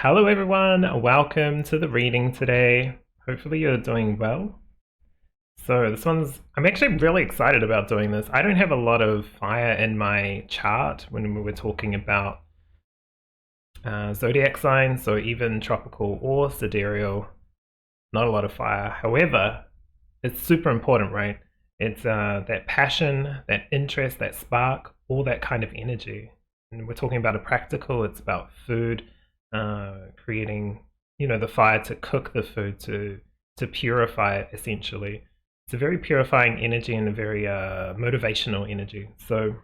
Hello everyone, welcome to the reading today. Hopefully you're doing well. So I'm actually really excited about doing this. I don't have a lot of fire in my chart when we were talking about zodiac signs, so even tropical or sidereal, not a lot of fire. However, it's super important, right? It's that passion, that interest, that spark, all that kind of energy. And we're talking about a practical, it's about food, creating, the fire to cook the food, to purify it, essentially. It's a very purifying energy and a very motivational energy. So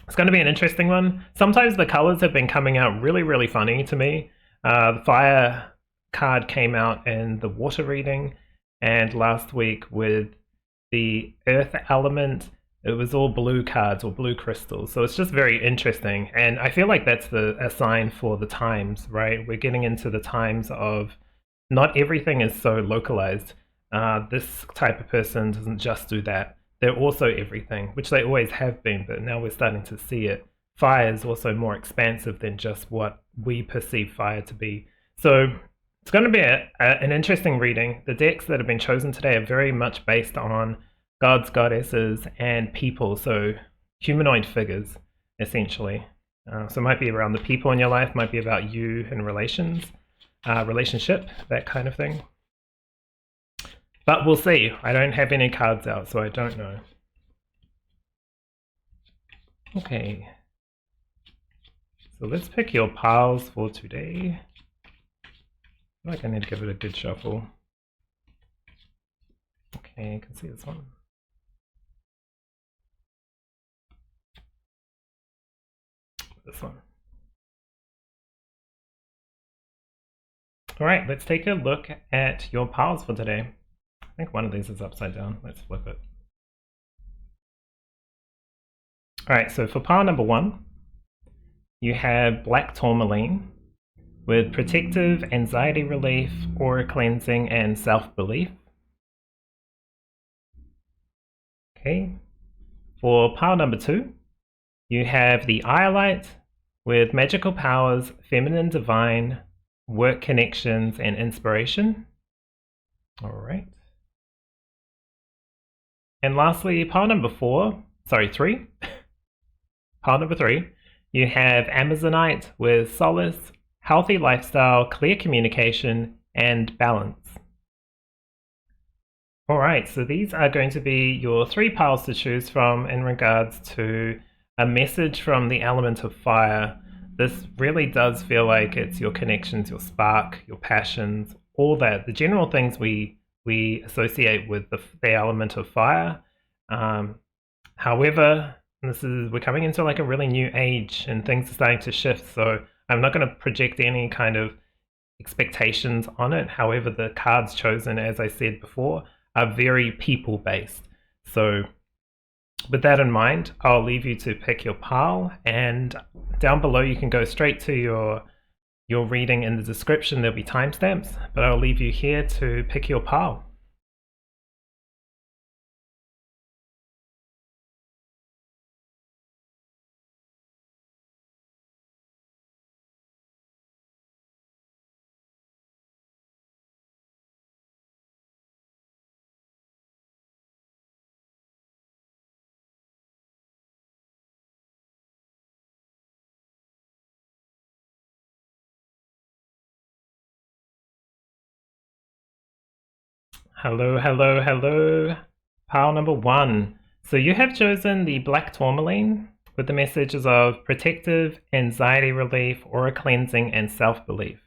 it's going to be an interesting one. Sometimes the colors have been coming out really, really funny to me. The fire card came out in the water reading, and last week with the earth element, it was all blue cards or blue crystals. So it's just very interesting. And I feel like that's a sign for the times, right? We're getting into the times of not everything is so localized. This type of person doesn't just do that. They're also everything, which they always have been, but now we're starting to see it. Fire is also more expansive than just what we perceive fire to be. So it's going to be an interesting reading. The decks that have been chosen today are very much based on gods, goddesses, and people, so humanoid figures, essentially. So it might be around the people in your life, might be about you and relationship, that kind of thing. But we'll see. I don't have any cards out, so I don't know. Okay. So let's pick your piles for today. I feel like I need to give it a good shuffle. Okay, you can see this one. This one. All right, let's take a look at your piles for today. I think one of these is upside down. Let's flip it. All right, so for pile number 1, you have Black Tourmaline with protective, anxiety relief, aura cleansing, and self-belief. Okay. For pile number 2, you have the Iolite with magical powers, feminine divine, work connections, and inspiration. All right. And lastly, pile number 3. Pile number 3, you have Amazonite with solace, healthy lifestyle, clear communication, and balance. All right, so these are going to be your 3 piles to choose from in regards to a message from the element of fire. This really does feel like it's your connections, your spark, your passions, all that, the general things we associate with the element of fire. However, we're coming into like a really new age and things are starting to shift, so I'm not going to project any kind of expectations on it. However, the cards chosen, as I said before, are very people based. So with that in mind, I'll leave you to pick your pile, and down below you can go straight to your reading. In the description there'll be timestamps, but I'll leave you here to pick your pile. Hello, hello, hello. Pile number 1. So you have chosen the Black Tourmaline with the messages of protective, anxiety relief, aura cleansing, and self-belief.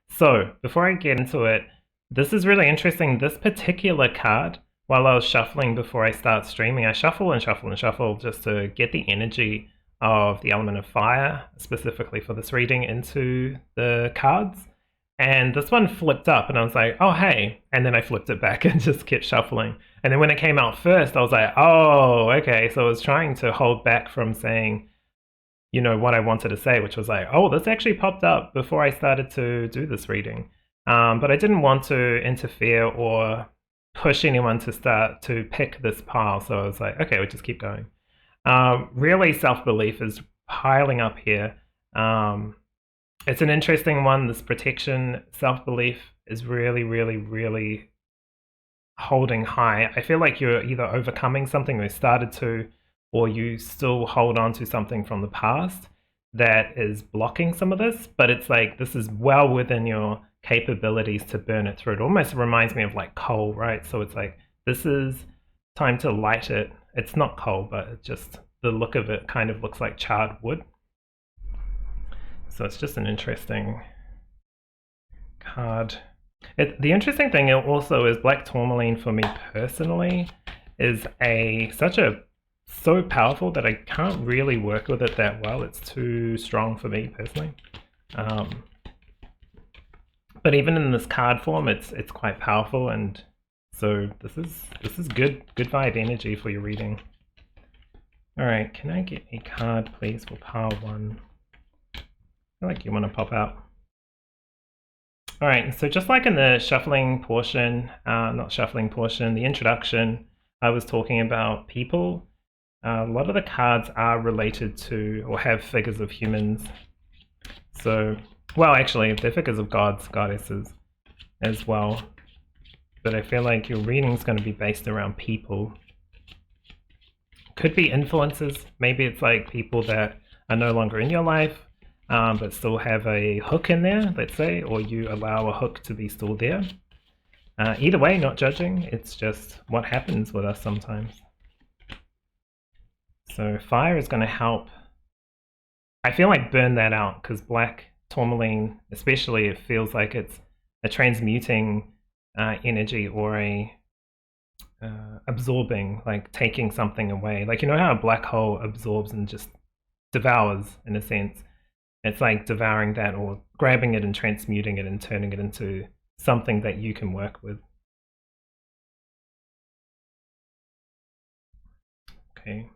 So before I get into it, this is really interesting. This particular card, while I was shuffling before I start streaming, I shuffle and shuffle and shuffle just to get the energy of the element of fire, specifically for this reading, into the cards. And this one flipped up and I was like, oh, hey. And then I flipped it back and just kept shuffling. And then when it came out first, I was like, oh, okay. So I was trying to hold back from saying, what I wanted to say, which was like, oh, this actually popped up before I started to do this reading. But I didn't want to interfere or push anyone to start to pick this pile. So I was like, okay, we'll just keep going. Really, self-belief is piling up here. It's an interesting one. This protection, self-belief is really, really, really holding high. I feel like you're either overcoming something or started to, or you still hold on to something from the past that is blocking some of this, but it's like this is well within your capabilities to burn it through. It almost reminds me of like coal, right? So it's like this is time to light it. It's not coal, but it's just the look of it kind of looks like charred wood. So it's just an interesting card. The interesting thing also is Black Tourmaline for me personally is so powerful that I can't really work with it that well. It's too strong for me personally. But even in this card form, it's quite powerful, and so this is good vibe energy for your reading. All right, can I get a card, please, for power 1? I feel like you want to pop out. All right, so just like in the shuffling portion, the introduction, I was talking about people. A lot of the cards are related to or have figures of humans. So, well, actually, they're figures of gods, goddesses as well. But I feel like your reading is going to be based around people. Could be influences. Maybe it's like people that are no longer in your life, but still have a hook in there, let's say, or you allow a hook to be still there. Either way, not judging. It's just what happens with us sometimes. So fire is going to help. I feel like burn that out, because black tourmaline, especially, it feels like it's a transmuting energy or a absorbing, like taking something away. Like, you know how a black hole absorbs and just devours, in a sense? It's like devouring that, or grabbing it and transmuting it and turning it into something that you can work with. Okay.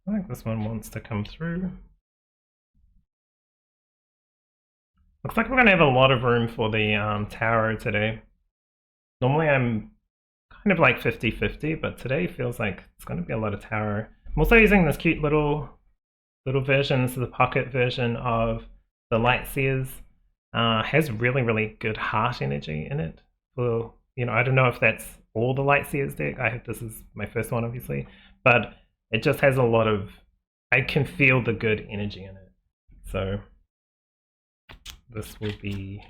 I think this one wants to come through. Looks like we're going to have a lot of room for the tarot today. Normally I'm kind of like 50-50, but today feels like it's going to be a lot of tarot. I'm also using this cute little version. This is the pocket version of the Light Seers. Has really, really good heart energy in it. For, you know, I don't know if that's all the Light Seers deck. This is my first one, obviously, but it just has a lot of, I can feel the good energy in it. So this will be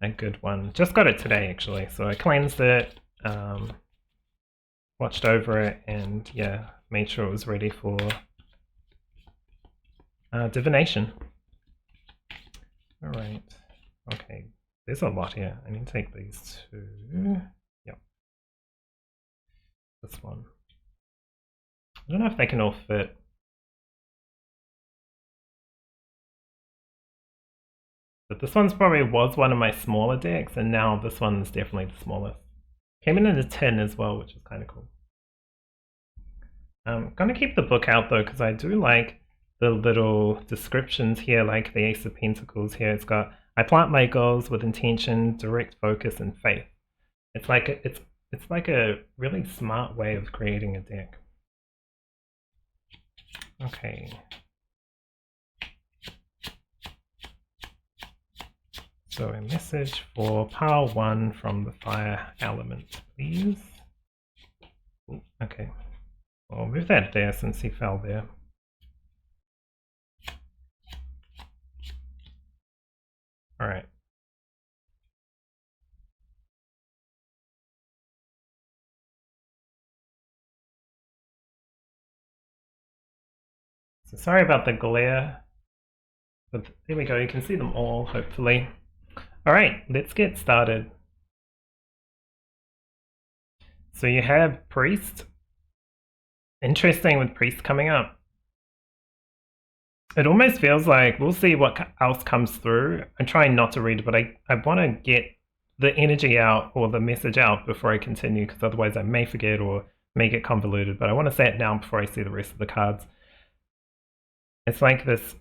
a good one. Just got it today, actually. So I cleansed it, watched over it, and yeah, made sure it was ready for divination. All right. Okay. There's a lot here. I need to take these two. Yep. This one. I don't know if they can all fit. But this one's probably was one of my smaller decks, and now this one's definitely the smallest. Came in a tin as well, which is kind of cool. I'm going to keep the book out though, because I do like the little descriptions here, like the Ace of Pentacles here. It's got, I plant my goals with intention, direct focus, and faith. It's like a really smart way of creating a deck. Okay. So a message for power 1 from the fire element, please. Ooh, okay. I'll move that there since he fell there. All right. So sorry about the glare, but there we go. You can see them all, hopefully. All right, let's get started. So you have Priest. Interesting with Priest coming up. It almost feels like we'll see what else comes through. I'm trying not to read it, but I want to get the energy out or the message out before I continue, because otherwise I may forget or may get convoluted. But I want to say it now before I see the rest of the cards. It's like this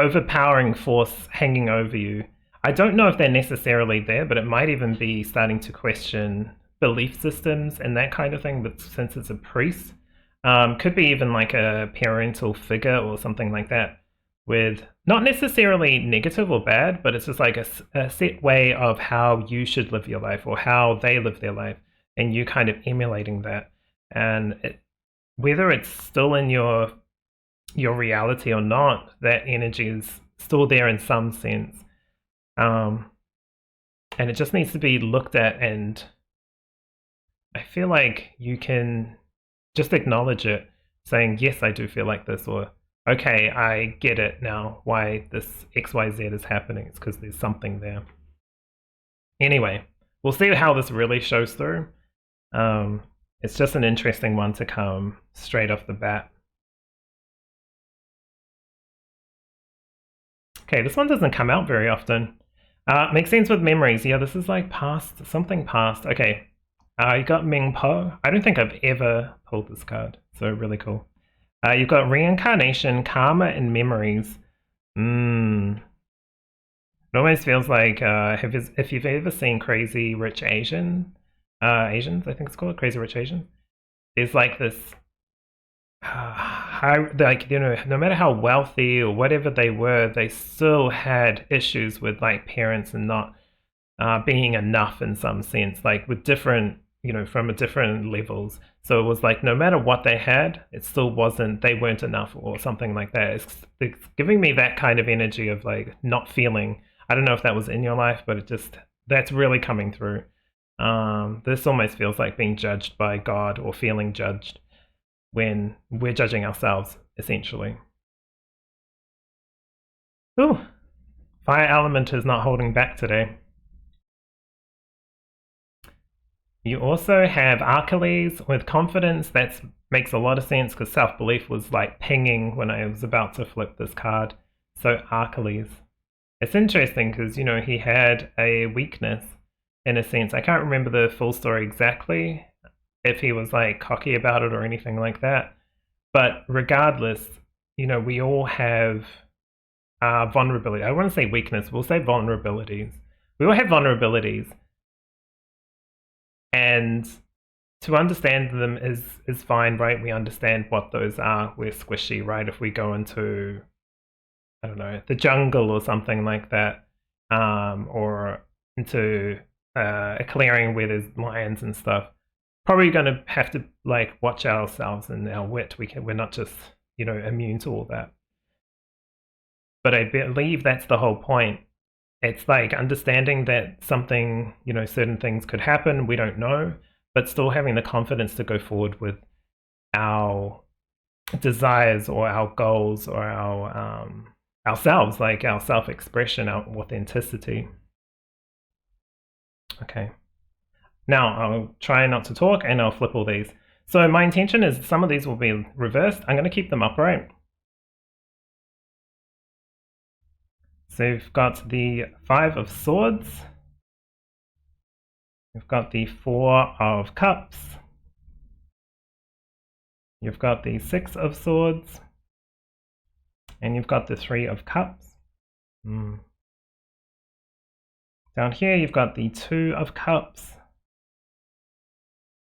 overpowering force hanging over you. I don't know if they're necessarily there, but it might even be starting to question belief systems and that kind of thing. But since it's a priest, could be even like a parental figure or something like that, with not necessarily negative or bad, but it's just like a set way of how you should live your life or how they live their life, and you kind of emulating that. And whether it's still in your reality or not, that energy is still there in some sense. And it just needs to be looked at, and I feel like you can just acknowledge it, saying, yes, I do feel like this, or okay, I get it now why this XYZ is happening. It's because there's something there. Anyway, we'll see how this really shows through. It's just an interesting one to come straight off the bat. Okay, this one doesn't come out very often. Makes sense with memories. Yeah, this is like past, something past. Okay, you got Ming Po. I don't think I've ever pulled this card, so really cool. You've got reincarnation, karma, and memories. It almost feels like if you've ever seen Crazy Rich Asians, I think it's called Crazy Rich Asians. There's like this, like, you know, no matter how wealthy or whatever they were, they still had issues with like parents and not being enough in some sense, like with different, you know, from different levels. So it was like no matter what they had, it still wasn't, they weren't enough or something like that. It's giving me that kind of energy of like not feeling. I don't know if that was in your life, but it just, that's really coming through. This almost feels like being judged by God or feeling judged when we're judging ourselves, essentially. Ooh, fire element is not holding back today. You also have Archangels with confidence. That makes a lot of sense because self-belief was like pinging when I was about to flip this card. So Archangels. It's interesting because, you know, he had a weakness in a sense. I can't remember the full story exactly, if he was like cocky about it or anything like that. But regardless, you know, we all have vulnerability. I want to say weakness. We'll say vulnerabilities. We all have vulnerabilities. And to understand them is fine, right? We understand what those are. We're squishy, right? If we go into, I don't know, the jungle or something like that, or into a clearing where there's lions and stuff, probably going to have to like watch ourselves and our wit. We're not just, you know, immune to all that. But I believe that's the whole point. It's like understanding that something, you know, certain things could happen, we don't know, but still having the confidence to go forward with our desires or our goals or our ourselves, like our self-expression, our authenticity. Okay. Now I'll try not to talk and I'll flip all these. So my intention is some of these will be reversed. I'm going to keep them upright. So you've got the 5 of Swords. You've got the 4 of Cups. You've got the 6 of Swords. And you've got the 3 of Cups. Down here you've got the 2 of Cups.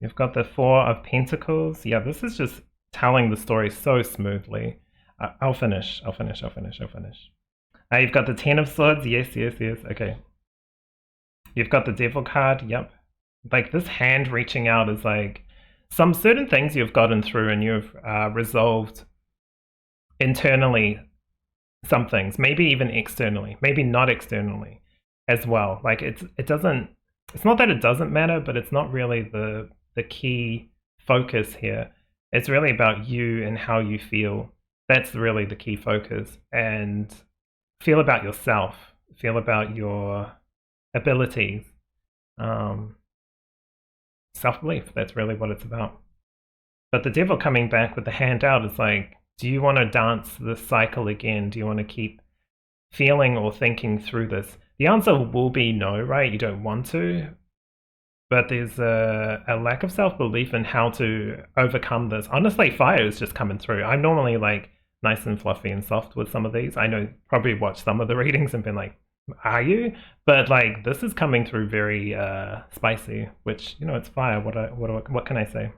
You've got the 4 of Pentacles. Yeah, this is just telling the story so smoothly. I'll finish. You've got the 10 of Swords. Yes. Okay. You've got the Devil card. Yep. Like this hand reaching out is like some certain things you've gotten through and you've resolved internally some things, maybe even externally, maybe not externally as well. Like it's not that it doesn't matter, but it's not really the key focus here. It's really about you and how you feel. That's really the key focus. And feel about yourself, feel about your abilities, self-belief. That's really what it's about. But the Devil coming back with the hand out is like, do you want to dance this cycle again? Do you want to keep feeling or thinking through this? The answer will be no, right? You don't want to. But there's a lack of self-belief in how to overcome this. Honestly, fire is just coming through. I'm normally like nice and fluffy and soft with some of these. I know probably watched some of the readings and been like, are you? But like this is coming through very spicy, which it's fire. What can I say?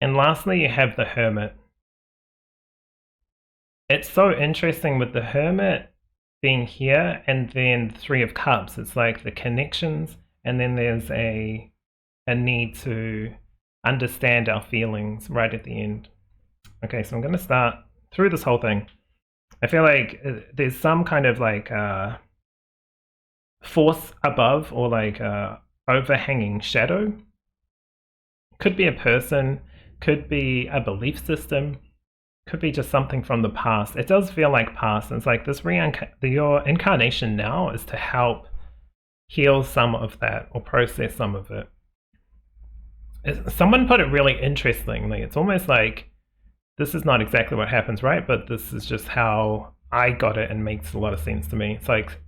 And lastly, you have the Hermit. It's so interesting with the Hermit being here, and then the Three of Cups. It's like the connections, and then there's a need to understand our feelings right at the end. Okay, so I'm going to start through this whole thing. I feel like there's some kind of like force above, or like overhanging shadow. Could be a person, could be a belief system, could be just something from the past. It does feel like past. It's like this your incarnation now is to help heal some of that or process some of it. Someone put it really interestingly. It's almost like this is not exactly what happens, right? But this is just how I got it and makes a lot of sense to me. It's like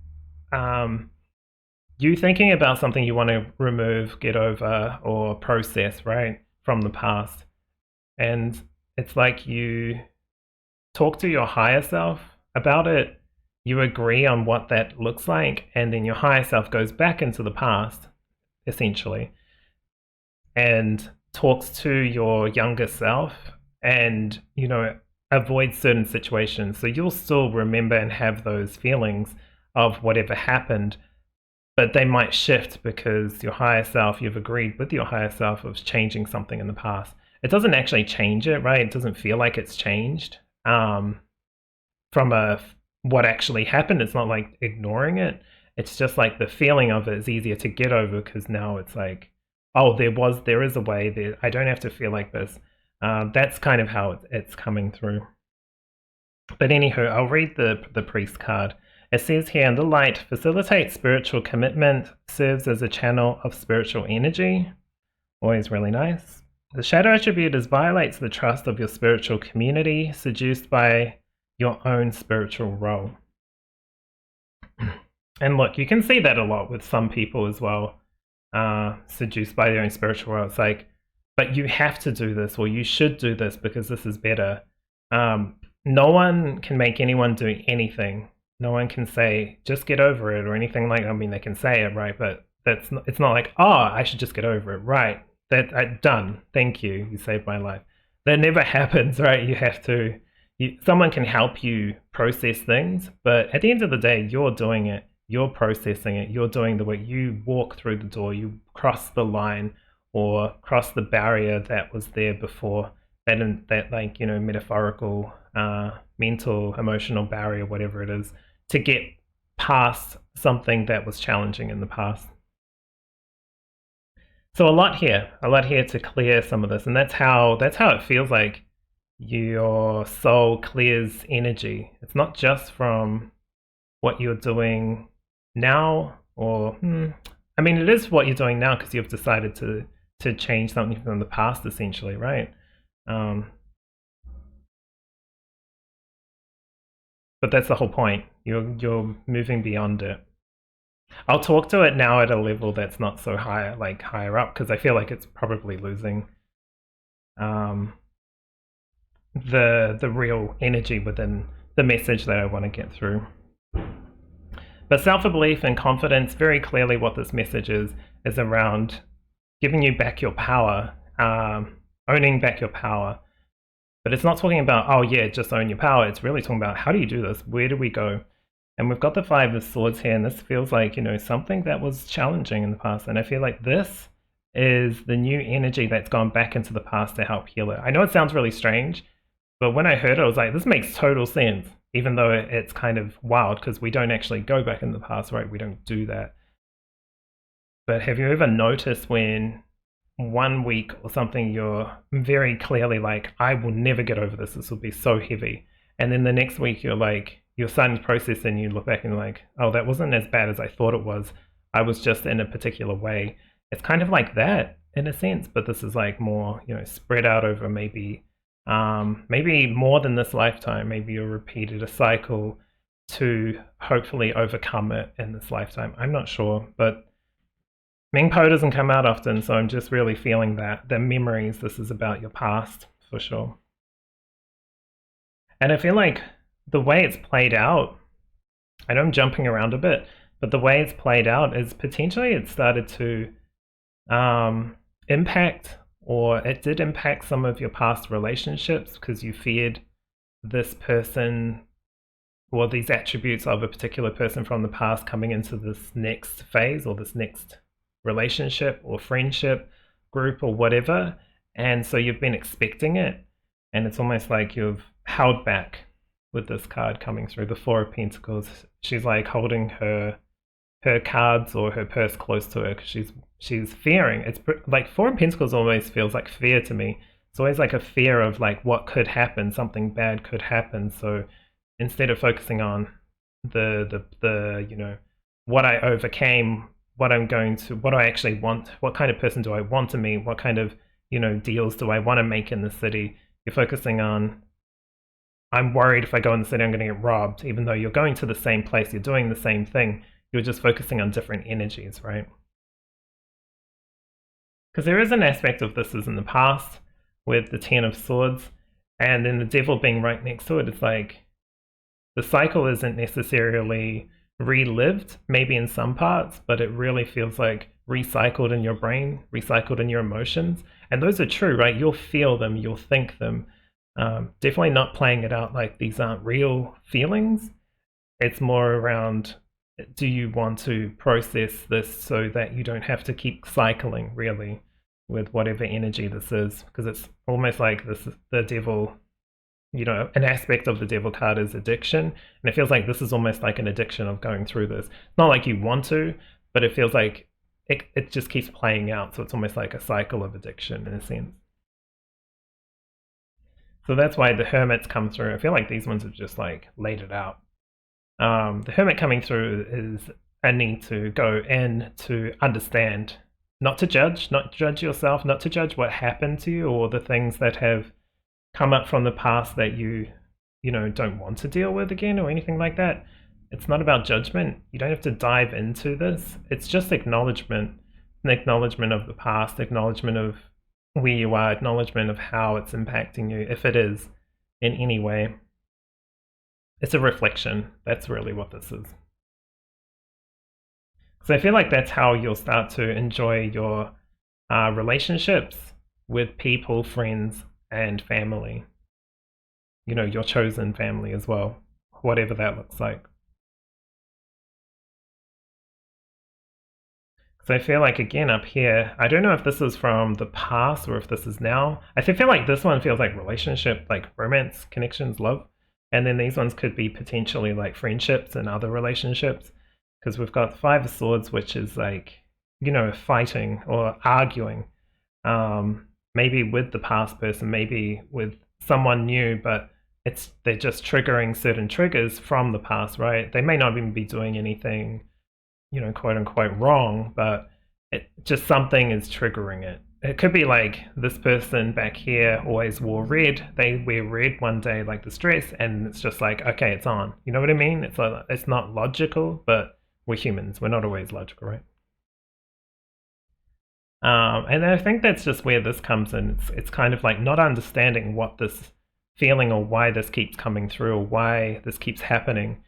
you thinking about something you want to remove, get over, or process, right, from the past. And it's like you talk to your higher self about it, you agree on what that looks like, and then your higher self goes back into the past, essentially, and talks to your younger self and, avoid certain situations. So you'll still remember and have those feelings of whatever happened, but they might shift because your higher self, you've agreed with your higher self of changing something in the past. It doesn't actually change it, right? It doesn't feel like it's changed from what actually happened. It's not like ignoring it. It's just like the feeling of it is easier to get over because now it's like, oh, there is a way there. I don't have to feel like this. That's kind of how it's coming through. But anywho, I'll read the priest card. It says here, the light facilitates spiritual commitment, serves as a channel of spiritual energy. Always really nice. The shadow attribute violates the trust of your spiritual community, seduced by your own spiritual role. And look, you can see that a lot with some people as well, seduced by their own spiritual role. It's like, but you have to do this, or you should do this because this is better. No one can make anyone do anything. No one can say, just get over it or anything like that. I mean, they can say it, right? But it's not like, oh, I should just get over it, right? Done. Thank you. You saved my life. That never happens, right? You have to, someone can help you process things, but at the end of the day, you're doing it. You're processing it. You're doing the work. You walk through the door. You cross the line or cross the barrier that was there before. That like, metaphorical, mental, emotional barrier, whatever it is, to get past something that was challenging in the past. So a lot here to clear some of this, and that's how it feels like your soul clears energy. It's not just from what you're doing now, or I mean, it is what you're doing now because you've decided to change something from the past, essentially, right? But that's the whole point. You're moving beyond it. I'll talk to it now at a level that's not so high, like higher up, because I feel like it's probably losing the real energy within the message that I want to get through. But self-belief and confidence, very clearly what this message is around giving you back your power, owning back your power. But it's not talking about, oh yeah, just own your power. It's really talking about, how do you do this? Where do we go? And we've got the Five of Swords here, and this feels like, something that was challenging in the past. And I feel like this is the new energy that's gone back into the past to help heal it. I know it sounds really strange, but when I heard it, I was like, this makes total sense, even though it's kind of wild because we don't actually go back in the past, right? We don't do that. But have you ever noticed when 1 week or something you're very clearly like, I will never get over this, this will be so heavy, and then the next week you're like, you're starting to process and you look back and you're like, oh, that wasn't as bad as I thought it was, I was just in a particular way. It's kind of like that in a sense, but this is like more, spread out over maybe more than this lifetime. Maybe you repeated a cycle to hopefully overcome it in this lifetime. I'm not sure, but Mingpo doesn't come out often, so I'm just really feeling that the memories, this is about your past for sure. And I feel like the way it's played out I know I'm jumping around a bit, but the way it's played out is potentially it started to impact, or it did impact some of your past relationships because you feared this person or these attributes of a particular person from the past coming into this next phase or this next relationship or friendship group or whatever. And so you've been expecting it, and it's almost like you've held back with this card coming through, the Four of Pentacles. She's like holding her cards or her purse close to her because she's fearing. It's like Four of Pentacles always feels like fear to me. It's always like a fear of like what could happen, something bad could happen. So instead of focusing on the you know, what I overcame, what I actually want, what kind of person do I want to meet, what kind of, you know, deals do I want to make in the city, you're focusing on, I'm worried if I go in the city I'm going to get robbed, even though you're going to the same place, you're doing the same thing, you're just focusing on different energies, right? Because there is an aspect of this is in the past with the Ten of Swords, and then the Devil being right next to it. It's like the cycle isn't necessarily relived, maybe in some parts, but it really feels like recycled in your brain, recycled in your emotions. And those are true, right? You'll feel them, you'll think them. Definitely not playing it out like these aren't real feelings. It's more around, do you want to process this so that you don't have to keep cycling, really, with whatever energy this is? Because it's almost like this is the devil. You know, an aspect of the Devil card is addiction, and it feels like this is almost like an addiction of going through this. It's not like you want to, but it feels like it just keeps playing out, so it's almost like a cycle of addiction in a sense. So that's why the Hermits come through. I feel like these ones have just like laid it out. The Hermit coming through is a need to go in to understand, not to judge yourself, not to judge what happened to you or the things that have come up from the past that you know, don't want to deal with again or anything like that. It's not about judgment. You don't have to dive into this. It's just acknowledgement, an acknowledgement of the past, acknowledgement of where you are, acknowledgement of how it's impacting you, if it is in any way. It's a reflection. That's really what this is. So I feel like that's how you'll start to enjoy your relationships with people, friends, and family. You know, your chosen family as well, whatever that looks like. So I feel like, again, up here, I don't know if this is from the past or if this is now. I feel like this one feels like relationship, like romance, connections, love. And then these ones could be potentially like friendships and other relationships. Because we've got Five of Swords, which is like, you know, fighting or arguing. Maybe with the past person, maybe with someone new, but they're just triggering certain triggers from the past, right? They may not even be doing anything, you know, quote unquote wrong, but it just something is triggering it. It could be like this person back here always wore red. They wear red one day, like the stress, and it's just like, okay, it's on. You know what I mean? It's like, it's not logical, but we're humans. We're not always logical, right? And I think that's just where this comes in. It's kind of like not understanding what this feeling or why this keeps coming through or why this keeps happening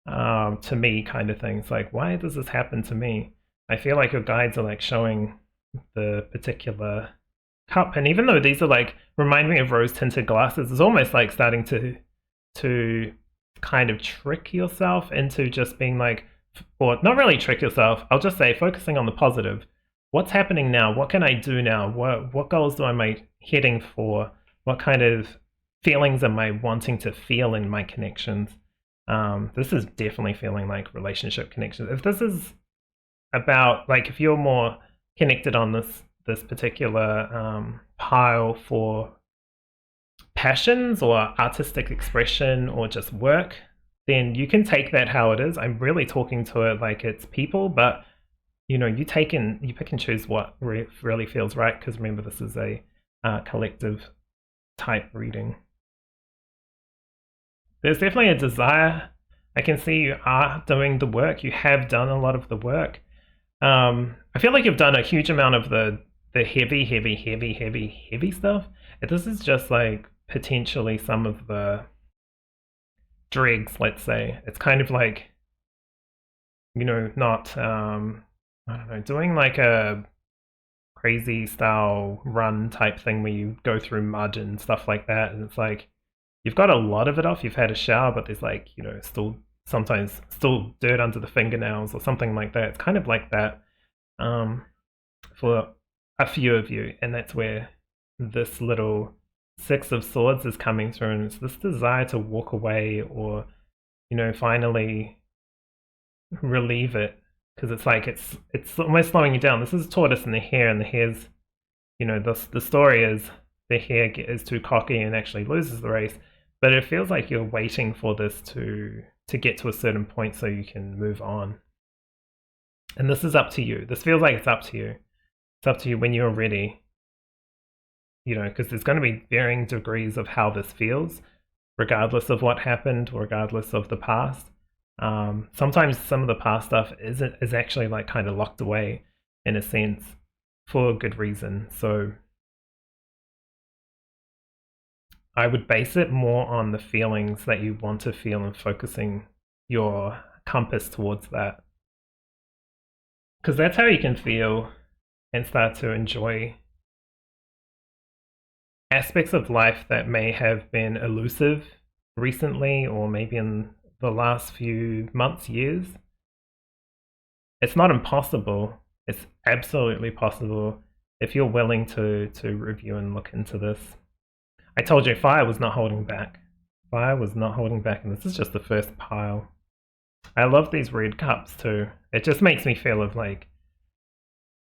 to me, kind of thing. It's like, why does this happen to me? I feel like your guides are like showing the particular cup, and even though these are like remind me of rose tinted glasses, it's almost like starting to kind of trick yourself into just being like, or not really trick yourself, I'll just say focusing on the positive. What's happening now? What can I do now? What goals am I heading for? What kind of feelings am I wanting to feel in my connections? This is definitely feeling like relationship connections. If this is about, like, if you're more connected on this particular pile for passions or artistic expression or just work, then you can take that how it is. I'm really talking to it like it's people, but you know, you pick and choose what really feels right, because remember, this is a collective type reading. There's definitely a desire. I can see you are doing the work. You have done a lot of the work. I feel like you've done a huge amount of the heavy stuff. This is just like potentially some of the dregs, let's say. It's kind of like you know, not I don't know, doing like a crazy style run type thing where you go through mud and stuff like that, and it's like you've got a lot of it off, you've had a shower, but there's like, you know, still sometimes still dirt under the fingernails or something like that. It's kind of like that for a few of you, and that's where this little Six of Swords is coming through, and it's this desire to walk away or, you know, finally relieve it, because it's like it's almost slowing you down. This is tortoise and the hare's, you know, the story is the hare is too cocky and actually loses the race, but it feels like you're waiting for this to get to a certain point so you can move on. And this is up to you. This feels like it's up to you. It's up to you when you're ready, you know, because there's going to be varying degrees of how this feels, regardless of what happened, regardless of the past. Sometimes some of the past stuff is actually like kind of locked away in a sense for a good reason. So I would base it more on the feelings that you want to feel and focusing your compass towards that, because that's how you can feel and start to enjoy aspects of life that may have been elusive recently or maybe in the last few months, years. It's not impossible. It's absolutely possible if you're willing to review and look into this. I told you fire was not holding back. Fire was not holding back, and this is just the first pile. I love these red cups too. It just makes me feel of like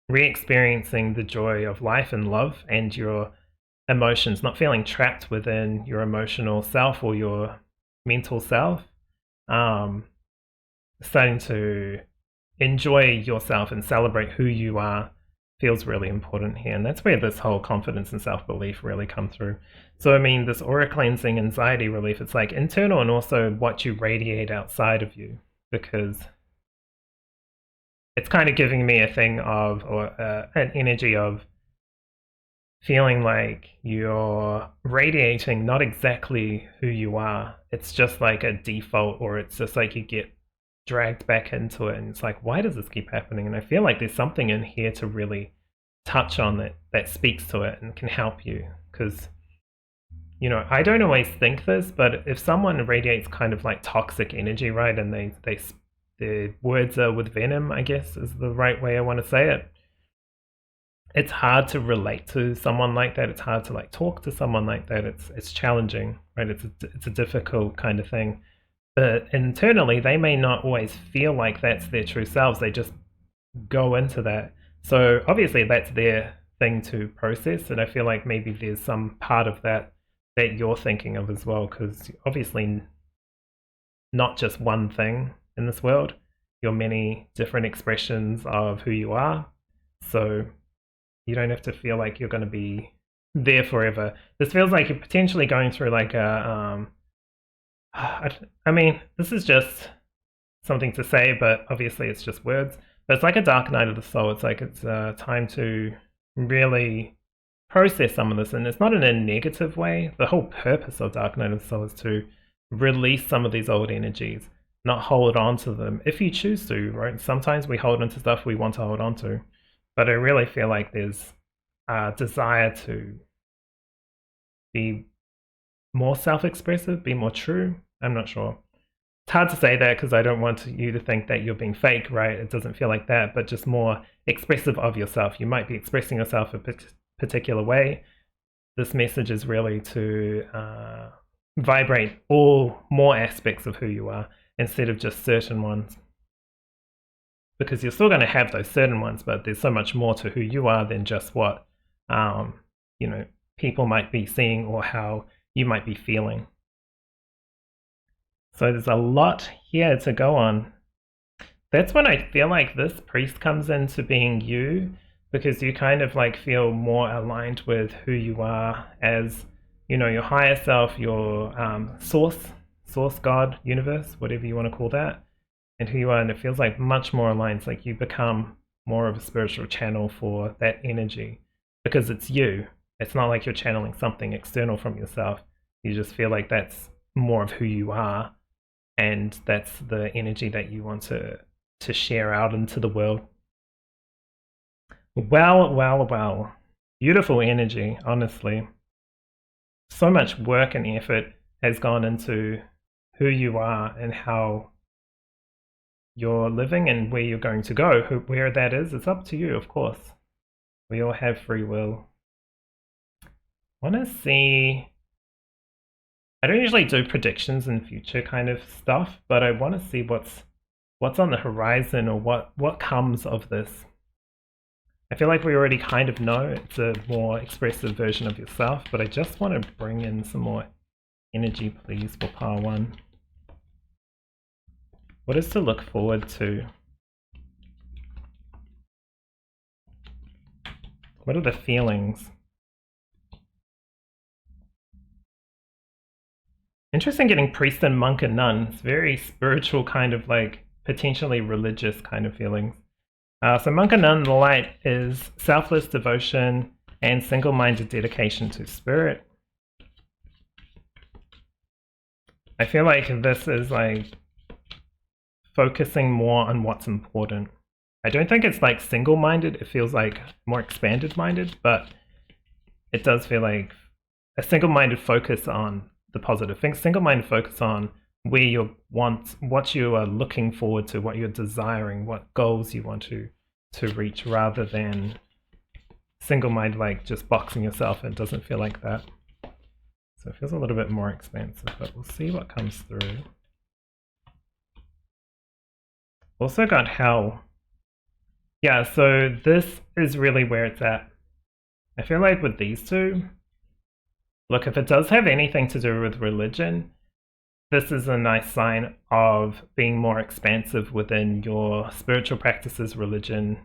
re-experiencing the joy of life and love and your emotions, not feeling trapped within your emotional self or your mental self. Starting to enjoy yourself and celebrate who you are feels really important here, and that's where this whole confidence and self-belief really come through. So I mean, this aura cleansing, anxiety relief, it's like internal and also what you radiate outside of you, because it's kind of giving me a thing of, or an energy of feeling like you're radiating not exactly who you are. It's just like a default, or it's just like you get dragged back into it, and it's like, why does this keep happening? And I feel like there's something in here to really touch on that speaks to it and can help you, because, you know, I don't always think this, but if someone radiates kind of like toxic energy, right, and their words are with venom, I guess is the right way I want to say it, it's hard to relate to someone like that. It's hard to like talk to someone like that. It's challenging, right? It's a difficult kind of thing. But internally, they may not always feel like that's their true selves. They just go into that. So obviously, that's their thing to process. And I feel like maybe there's some part of that you're thinking of as well, because obviously, not just one thing in this world. You're many different expressions of who you are. So you don't have to feel like you're going to be there forever. This feels like you're potentially going through like a I mean, this is just something to say, but obviously it's just words. But it's like a dark night of the soul. It's like it's time to really process some of this, and it's not in a negative way. The whole purpose of dark night of the soul is to release some of these old energies, not hold on to them if you choose to, right? Sometimes we hold on to stuff we want to hold on to, but I really feel like there's a desire to be more self-expressive, be more true. I'm not sure. It's hard to say that because I don't want you to think that you're being fake, right? It doesn't feel like that, but just more expressive of yourself. You might be expressing yourself a particular way. This message is really to vibrate more aspects of who you are instead of just certain ones. Because you're still going to have those certain ones, but there's so much more to who you are than just what you know, people might be seeing or how you might be feeling. So there's a lot here to go on. That's when I feel like this priest comes into being you, because you kind of like feel more aligned with who you are as, you know, your higher self, your source, God, universe, whatever you want to call that, and who you are. And it feels like much more aligned. It's like you become more of a spiritual channel for that energy because it's you. It's not like you're channeling something external from yourself. You just feel like that's more of who you are, and that's the energy that you want to to share out into the world. Well, well, well. Beautiful energy, honestly. So much work and effort has gone into who you are and how you're living and where you're going to go. Where that is, it's up to you, of course. We all have free will. I want to see... I don't usually do predictions and future kind of stuff, but I want to see what's on the horizon or what comes of this. I feel like we already kind of know it's a more expressive version of yourself, but I just want to bring in some more energy, please, for pile 1. What is to look forward to? What are the feelings? Interesting getting priest and monk and nun. It's very spiritual, kind of like potentially religious kind of feelings. So monk and nun, the light is selfless devotion and single-minded dedication to spirit. I feel like this is like focusing more on what's important. I don't think it's like single-minded, it feels like more expanded-minded, but it does feel like a single-minded focus on the positive things, single-minded focus on where you want, what you are looking forward to, what you're desiring, what goals you want to reach, rather than single-minded, like just boxing yourself. It doesn't feel like that. So it feels a little bit more expansive, but we'll see what comes through. Also got hell. Yeah, so this is really where it's at. I feel like with these two, look, if it does have anything to do with religion, this is a nice sign of being more expansive within your spiritual practices, religion,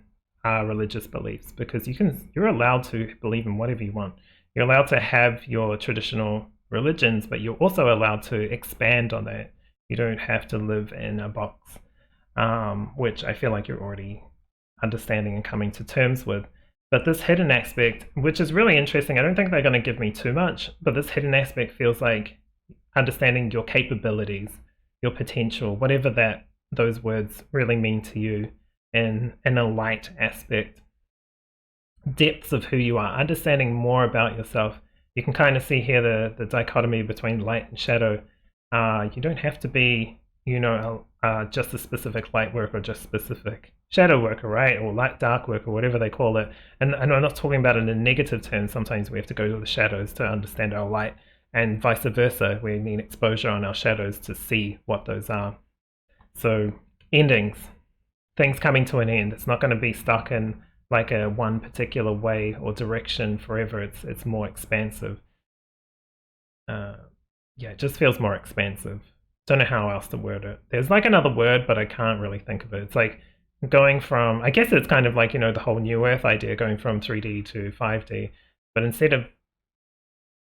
religious beliefs, because you're allowed to believe in whatever you want. You're allowed to have your traditional religions, but you're also allowed to expand on that. You don't have to live in a box, which I feel like you're already understanding and coming to terms with. But this hidden aspect, which is really interesting, I don't think they're going to give me too much, but this hidden aspect feels like understanding your capabilities, your potential, whatever those words really mean to you, in a light aspect. Depths of who you are, understanding more about yourself. You can kind of see here the dichotomy between light and shadow. You don't have to be, just a specific light work or just specific shadow worker, right? Or light dark work, or whatever they call it. And I'm not talking about it in a negative term. Sometimes we have to go to the shadows to understand our light, and vice versa. We need exposure on our shadows to see what those are. So endings, things coming to an end. It's not going to be stuck in like a one particular way or direction forever. It's more expansive. Yeah, it just feels more expansive. Don't know how else to word it. There's like another word, but I can't really think of it. It's like going from, I guess it's kind of like, the whole New Earth idea, going from 3D to 5D. But instead of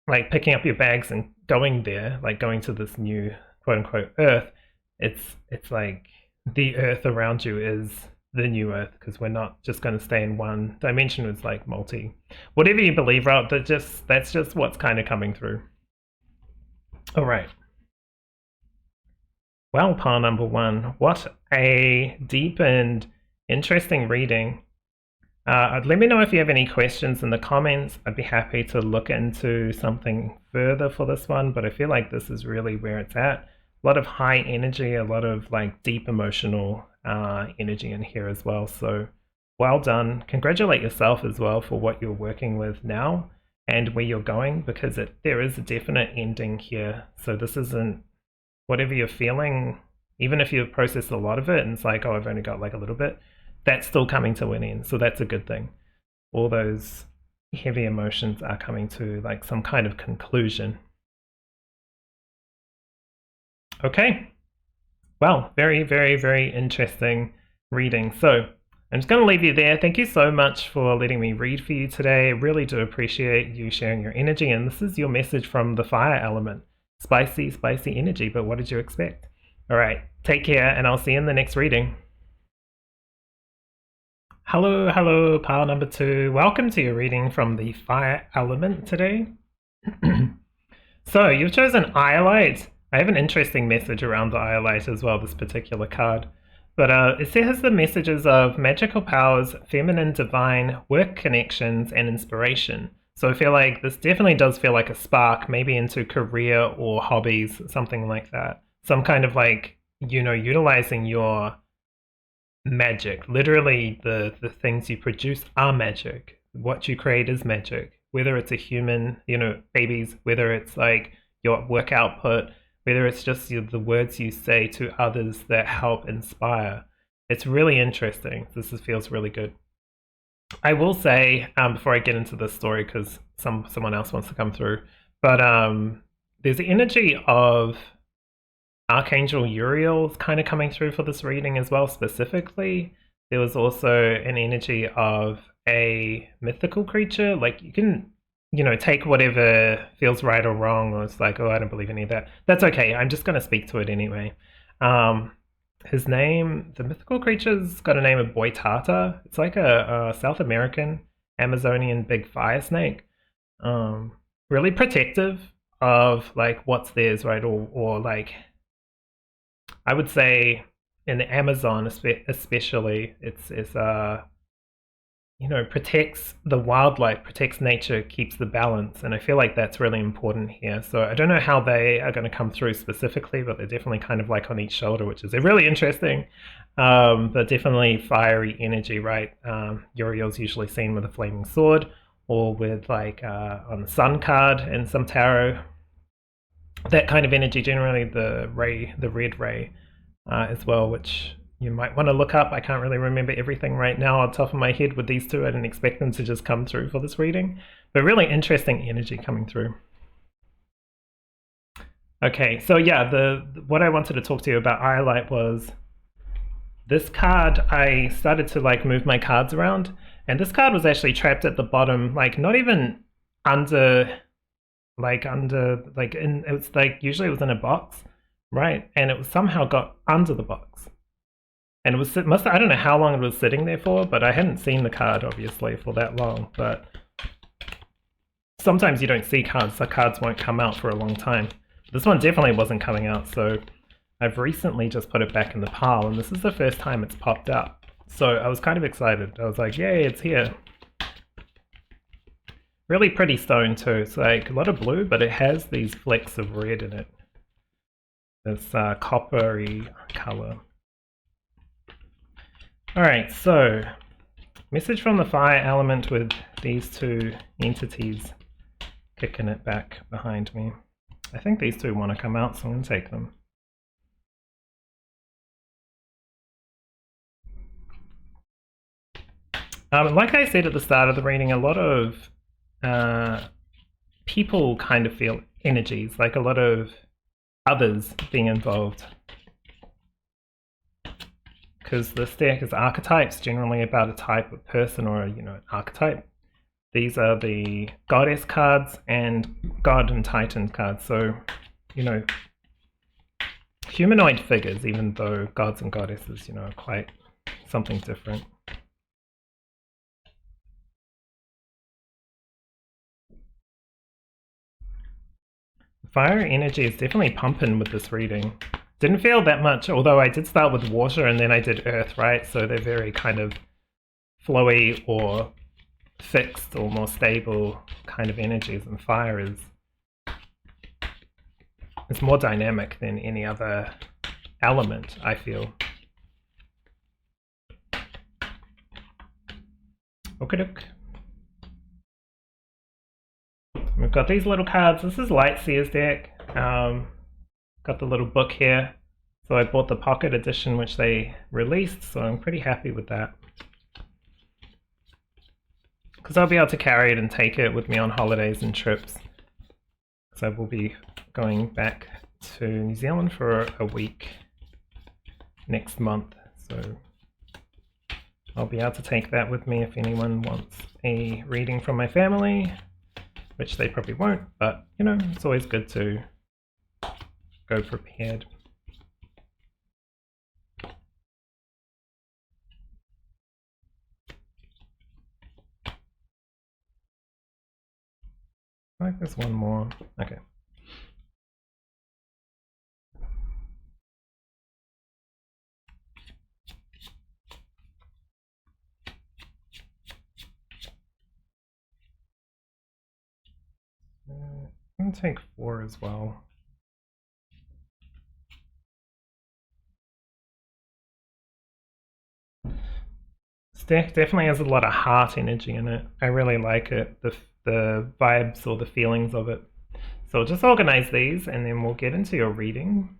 like picking up your bags and going there, like going to this new quote unquote Earth, it's like the Earth around you is the new Earth, because we're not just going to stay in one dimension. It's like multi, whatever you believe, right? That's just what's kind of coming through. All right. Well, pile number 1, what a deep and interesting reading. Let me know if you have any questions in the comments. I'd be happy to look into something further for this one, but I feel like this is really where it's at. A lot of high energy, a lot of like deep emotional energy in here as well. So well done. Congratulate yourself as well for what you're working with now and where you're going, because there is a definite ending here. So this isn't whatever you're feeling, even if you've processed a lot of it and it's like, oh, I've only got like a little bit, that's still coming to an end. So that's a good thing. All those heavy emotions are coming to like some kind of conclusion. Okay. Well, very, very, very interesting reading. So I'm just going to leave you there. Thank you so much for letting me read for you today. I really do appreciate you sharing your energy. And this is your message from the fire element. Spicy, spicy energy, but what did you expect? All right, take care, and I'll see you in the next reading. Hello, hello, pile number 2. Welcome to your reading from the fire element today. So you've chosen Iolite. I have an interesting message around the Iolite as well, this particular card. But it says the messages of magical powers, feminine, divine, work connections, and inspiration. So I feel like this definitely does feel like a spark, maybe into career or hobbies, something like that. Some kind of like, utilizing your magic. Literally, the things you produce are magic. What you create is magic. Whether it's a human, babies, whether it's like your work output, whether it's just the words you say to others that help inspire. It's really interesting. This feels really good. I will say, before I get into this story, because someone else wants to come through, but there's the energy of Archangel Uriel kind of coming through for this reading as well. Specifically, there was also an energy of a mythical creature. Like, you can take whatever feels right or wrong, or it's like, oh, I don't believe any of that. That's okay. I'm just going to speak to it anyway. His name, the mythical creature's got a name of Boitata. It's like a South American Amazonian big fire snake. Really protective of like what's theirs, right? Or like, I would say in the Amazon especially, it's protects the wildlife, protects nature, keeps the balance. And I feel like that's really important here. So I don't know how they are going to come through specifically, but they're definitely kind of like on each shoulder, which is really interesting. But definitely fiery energy, right? Uriel's usually seen with a flaming sword, or with like on the sun card in some tarot. That kind of energy, generally the red ray as well, which you might want to look up. I can't really remember everything right now on top of my head with these two. I didn't expect them to just come through for this reading, but really interesting energy coming through. Okay, so yeah, what I wanted to talk to you about Iolite was this card. I started to like move my cards around, and this card was actually trapped at the bottom, like not even under, it was like, usually it was in a box, right? And it was somehow got under the box. And it was I don't know how long it was sitting there for, but I hadn't seen the card obviously for that long. But sometimes you don't see cards, so cards won't come out for a long time. This one definitely wasn't coming out, so I've recently just put it back in the pile, and this is the first time it's popped up. So I was kind of excited. I was like, yay, it's here. Really pretty stone too. It's like a lot of blue, but it has these flecks of red in it. This coppery color. Alright, so message from the fire element with these two entities kicking it back behind me. I think these two want to come out, so I'm going to take them. Like I said at the start of the reading, a lot of people kind of feel energies, like a lot of others being involved. Because this deck is archetypes, generally about a type of person or an archetype. These are the goddess cards and god and titan cards. So, humanoid figures, even though gods and goddesses, are quite something different. Fire energy is definitely pumping with this reading. Didn't feel that much, although I did start with water and then I did earth, right? So they're very kind of flowy or fixed or more stable kind of energies, and fire is more dynamic than any other element, I feel. Okey-doke. We've got these little cards. This is Light Seers deck. Got the little book here. So I bought the pocket edition which they released, so I'm pretty happy with that. Because I'll be able to carry it and take it with me on holidays and trips. Because I will be going back to New Zealand for a week next month. So I'll be able to take that with me if anyone wants a reading from my family, which they probably won't, but it's always good to go prepared. I think there's one more. Okay. going to take 4 as well. Definitely has a lot of heart energy in it. I really like it, the vibes or the feelings of it. So I'll just organize these and then we'll get into your reading.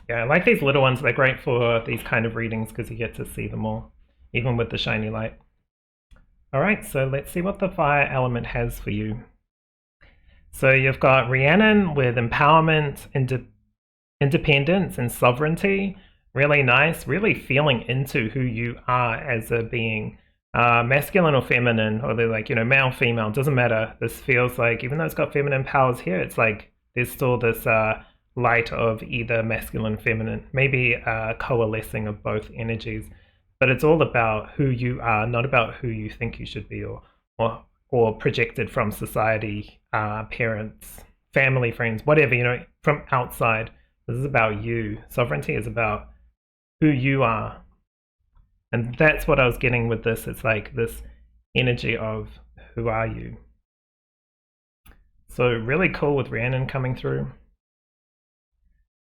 Yeah, I like these little ones. They're great for these kind of readings because you get to see them all, even with the shiny light. All right, so let's see what the fire element has for you. So you've got Rhiannon with empowerment, independence, and sovereignty. Really nice, really feeling into who you are as a being. Masculine or feminine, or they're like, male, female, doesn't matter. This feels like, even though it's got feminine powers here, it's like there's still this light of either masculine, feminine, maybe coalescing of both energies. But it's all about who you are, not about who you think you should be or projected from society, parents, family, friends, whatever, from outside. This is about you. Sovereignty is about who you are. And that's what I was getting with this. It's like this energy of who are you. So really cool with Rhiannon coming through.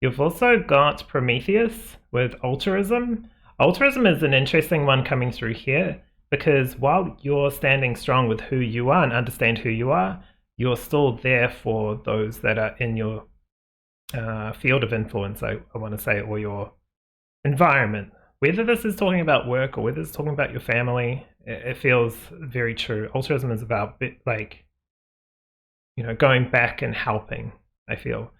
You've also got Prometheus with altruism. Altruism is an interesting one coming through here because while you're standing strong with who you are and understand who you are, you're still there for those that are in your field of influence, I want to say, or your environment. Whether this is talking about work or whether it's talking about your family, it feels very true. Altruism is about going back and helping, I feel.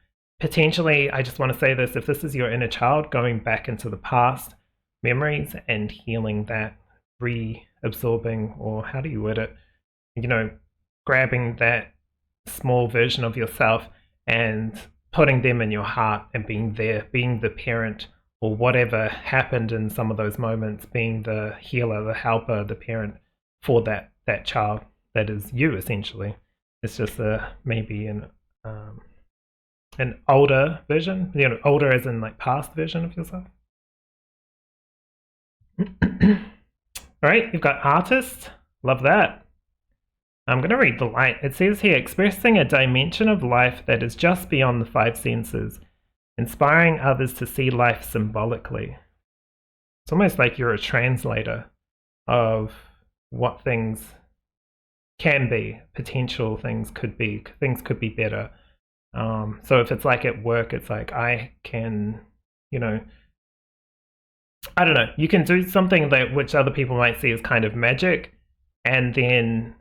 Potentially, I just want to say this, if this is your inner child, going back into the past memories and healing that, reabsorbing, or how do you word it, grabbing that small version of yourself and putting them in your heart and being there, being the parent or whatever happened in some of those moments, being the healer, the helper, the parent for that child that is you, essentially. It's just maybe an older version, older as in like past version of yourself. All right, you've got artist. Love that. I'm going to read the light. It says here, expressing a dimension of life that is just beyond the 5 senses, inspiring others to see life symbolically. It's almost like you're a translator of what things can be, potential things could be better. So if it's like at work, it's like I can, I don't know, you can do something that which other people might see as kind of magic and then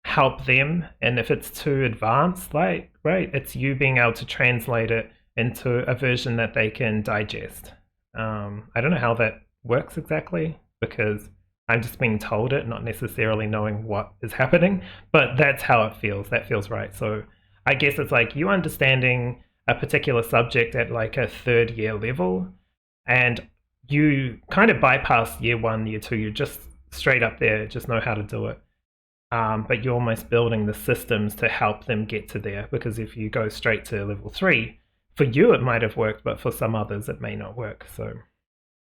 help them. And if it's too advanced, right, it's you being able to translate it into a version that they can digest. I don't know how that works exactly because I'm just being told it, not necessarily knowing what is happening, but that's how it feels. That feels right. So I guess it's like you understanding a particular subject at like a 3rd year level and you kind of bypass year 1, year 2, you're just straight up there, just know how to do it. But you're almost building the systems to help them get to there, because if you go straight to level 3, for you it might have worked, but for some others it may not work. So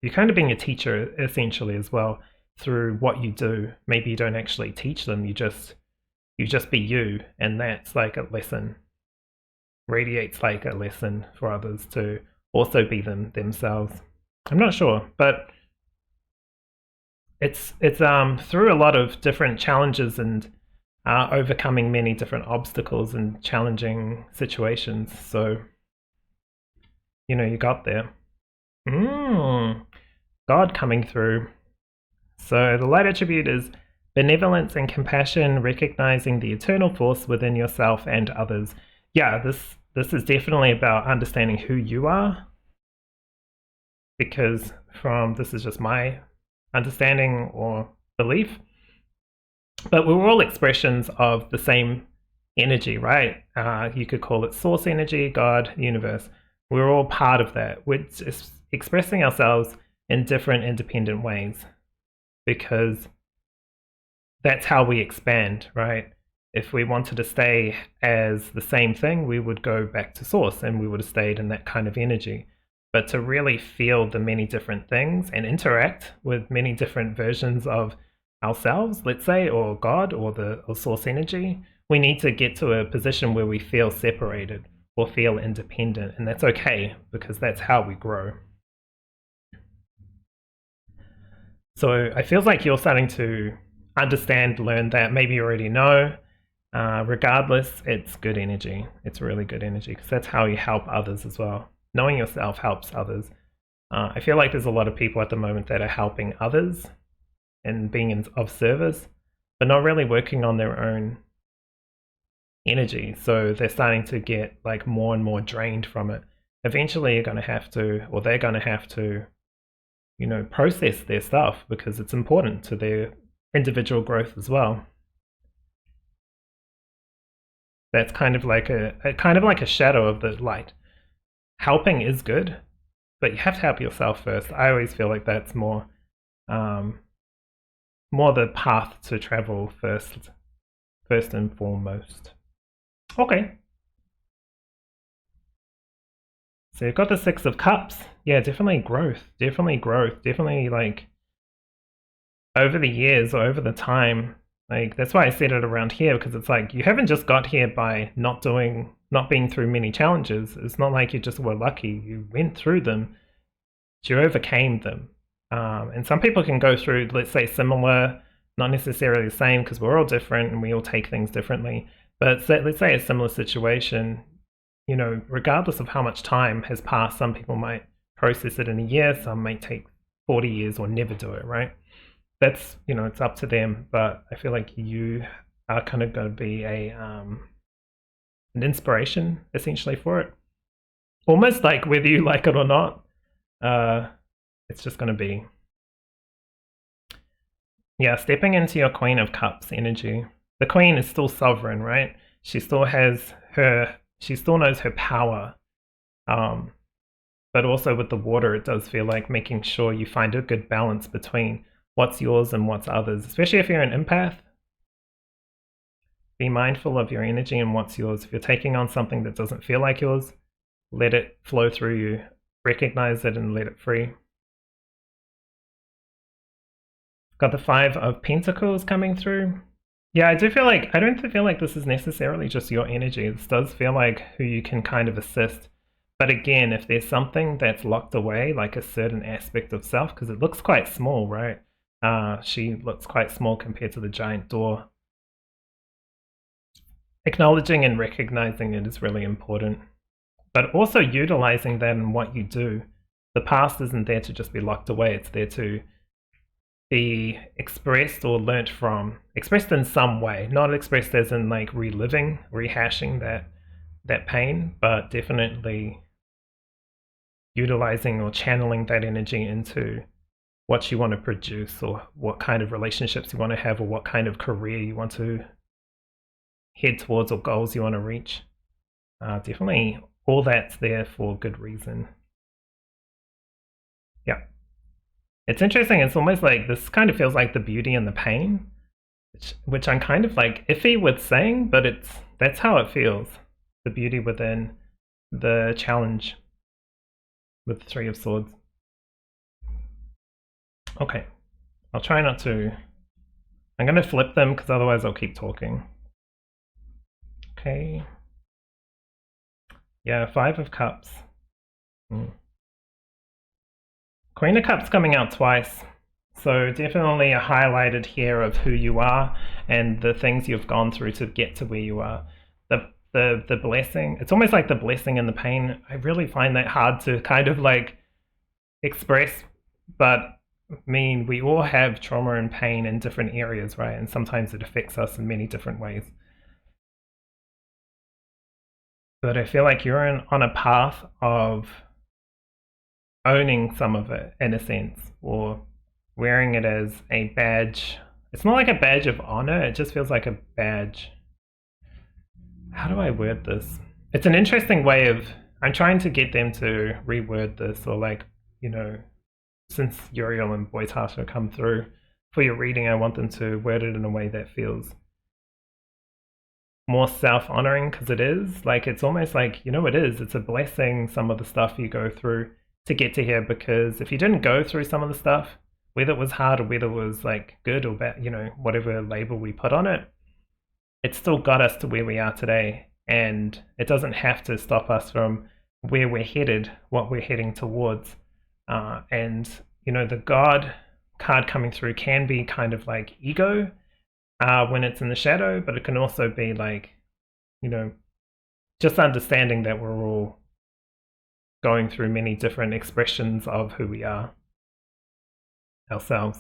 you're kind of being a teacher essentially as well through what you do. Maybe you don't actually teach them, you just be you, and that's like a lesson, radiates like a lesson for others to also be themselves. I'm not sure, but it's through a lot of different challenges and overcoming many different obstacles and challenging situations. So you got there. God coming through. So the light attribute is benevolence and compassion, recognizing the eternal force within yourself and others. Yeah, this is definitely about understanding who you are, because this is just my understanding or belief, but we're all expressions of the same energy, right? You could call it source energy, God, universe. We're all part of that. We're just expressing ourselves in different independent ways because that's how we expand, right? If we wanted to stay as the same thing, we would go back to source and we would have stayed in that kind of energy. But to really feel the many different things and interact with many different versions of ourselves, let's say, or God, or the source energy, we need to get to a position where we feel separated or feel independent. And that's okay, because that's how we grow. So it feels like you're starting to understand, learn that. Maybe you already know. Regardless, it's good energy. It's really good energy, because that's how you help others as well. Knowing yourself helps others. I feel like there's a lot of people at the moment that are helping others and being of service, but not really working on their own energy. So they're starting to get like more and more drained from it. Eventually you're going to have to, or they're going to have to, you know, process their stuff, because it's important to their individual growth as well. That's kind of like a shadow of the light. Helping is good, but you have to help yourself first. I always feel like that's more the path to travel first and foremost. Okay. So you've got the Six of Cups. Yeah, definitely growth. Definitely like over the years or over the time. Like, that's why I said it around here, because it's like you haven't just got here by not being through many challenges. It's not like you just were lucky. You went through them, but you overcame them. And some people can go through, let's say, similar, not necessarily the same, because we're all different and we all take things differently. But let's say a similar situation, you know, regardless of how much time has passed, some people might process it in a year, some might take 40 years or never do it, right? That's, you know, it's up to them. But I feel like you are kind of going to be an inspiration essentially for it. Almost like whether you like it or not, it's just going to be. Yeah, stepping into your Queen of Cups energy. The Queen is still sovereign, right? She still knows her power. But also with the water, it does feel like making sure you find a good balance between what's yours and what's others, especially if you're an empath. Be mindful of your energy and what's yours. If you're taking on something that doesn't feel like yours, let it flow through you. Recognize it and let it free. Got the Five of Pentacles coming through. Yeah, I don't feel like this is necessarily just your energy. This does feel like who you can kind of assist. But again, if there's something that's locked away, like a certain aspect of self, because it looks quite small, right? She looks quite small compared to the giant door. Acknowledging and recognizing it is really important, but also utilizing that in what you do. The past isn't there to just be locked away. It's there to be expressed or learnt from, expressed in some way, not expressed as in like reliving, rehashing that pain, but definitely utilizing or channeling that energy into what you want to produce, or what kind of relationships you want to have, or what kind of career you want to head towards, or goals you want to reach. Definitely all that's there for good reason. Yeah. It's interesting. It's almost like this kind of feels like the beauty and the pain, which I'm kind of like iffy with saying, but that's how it feels. The beauty within the challenge with the Three of Swords. Okay, I'll try not to. I'm going to flip them because otherwise I'll keep talking. Okay. Yeah, Five of Cups. Queen of Cups coming out twice. So definitely a highlighted here of who you are and the things you've gone through to get to where you are. The blessing, it's almost like the blessing and the pain. I really find that hard to kind of like express, but I mean, we all have trauma and pain in different areas, right? And sometimes it affects us in many different ways. But I feel like you're on a path of owning some of it in a sense, or wearing it as a badge. It's not like a badge of honor, it just feels like a badge. How do I word this? It's an interesting way of, I'm trying to get them to reword this, or like, you know, since Uriel and Boitata come through for your reading, I want them to word it in a way that feels more self-honoring, because it is like, it's almost like, it is, it's a blessing, some of the stuff you go through to get to here, because if you didn't go through some of the stuff, whether it was hard or whether it was like good or bad, whatever label we put on it, it still got us to where we are today. And it doesn't have to stop us from where we're headed, what we're heading towards. And the God card coming through can be kind of like ego when it's in the shadow, but it can also be like, just understanding that we're all going through many different expressions of who we are ourselves.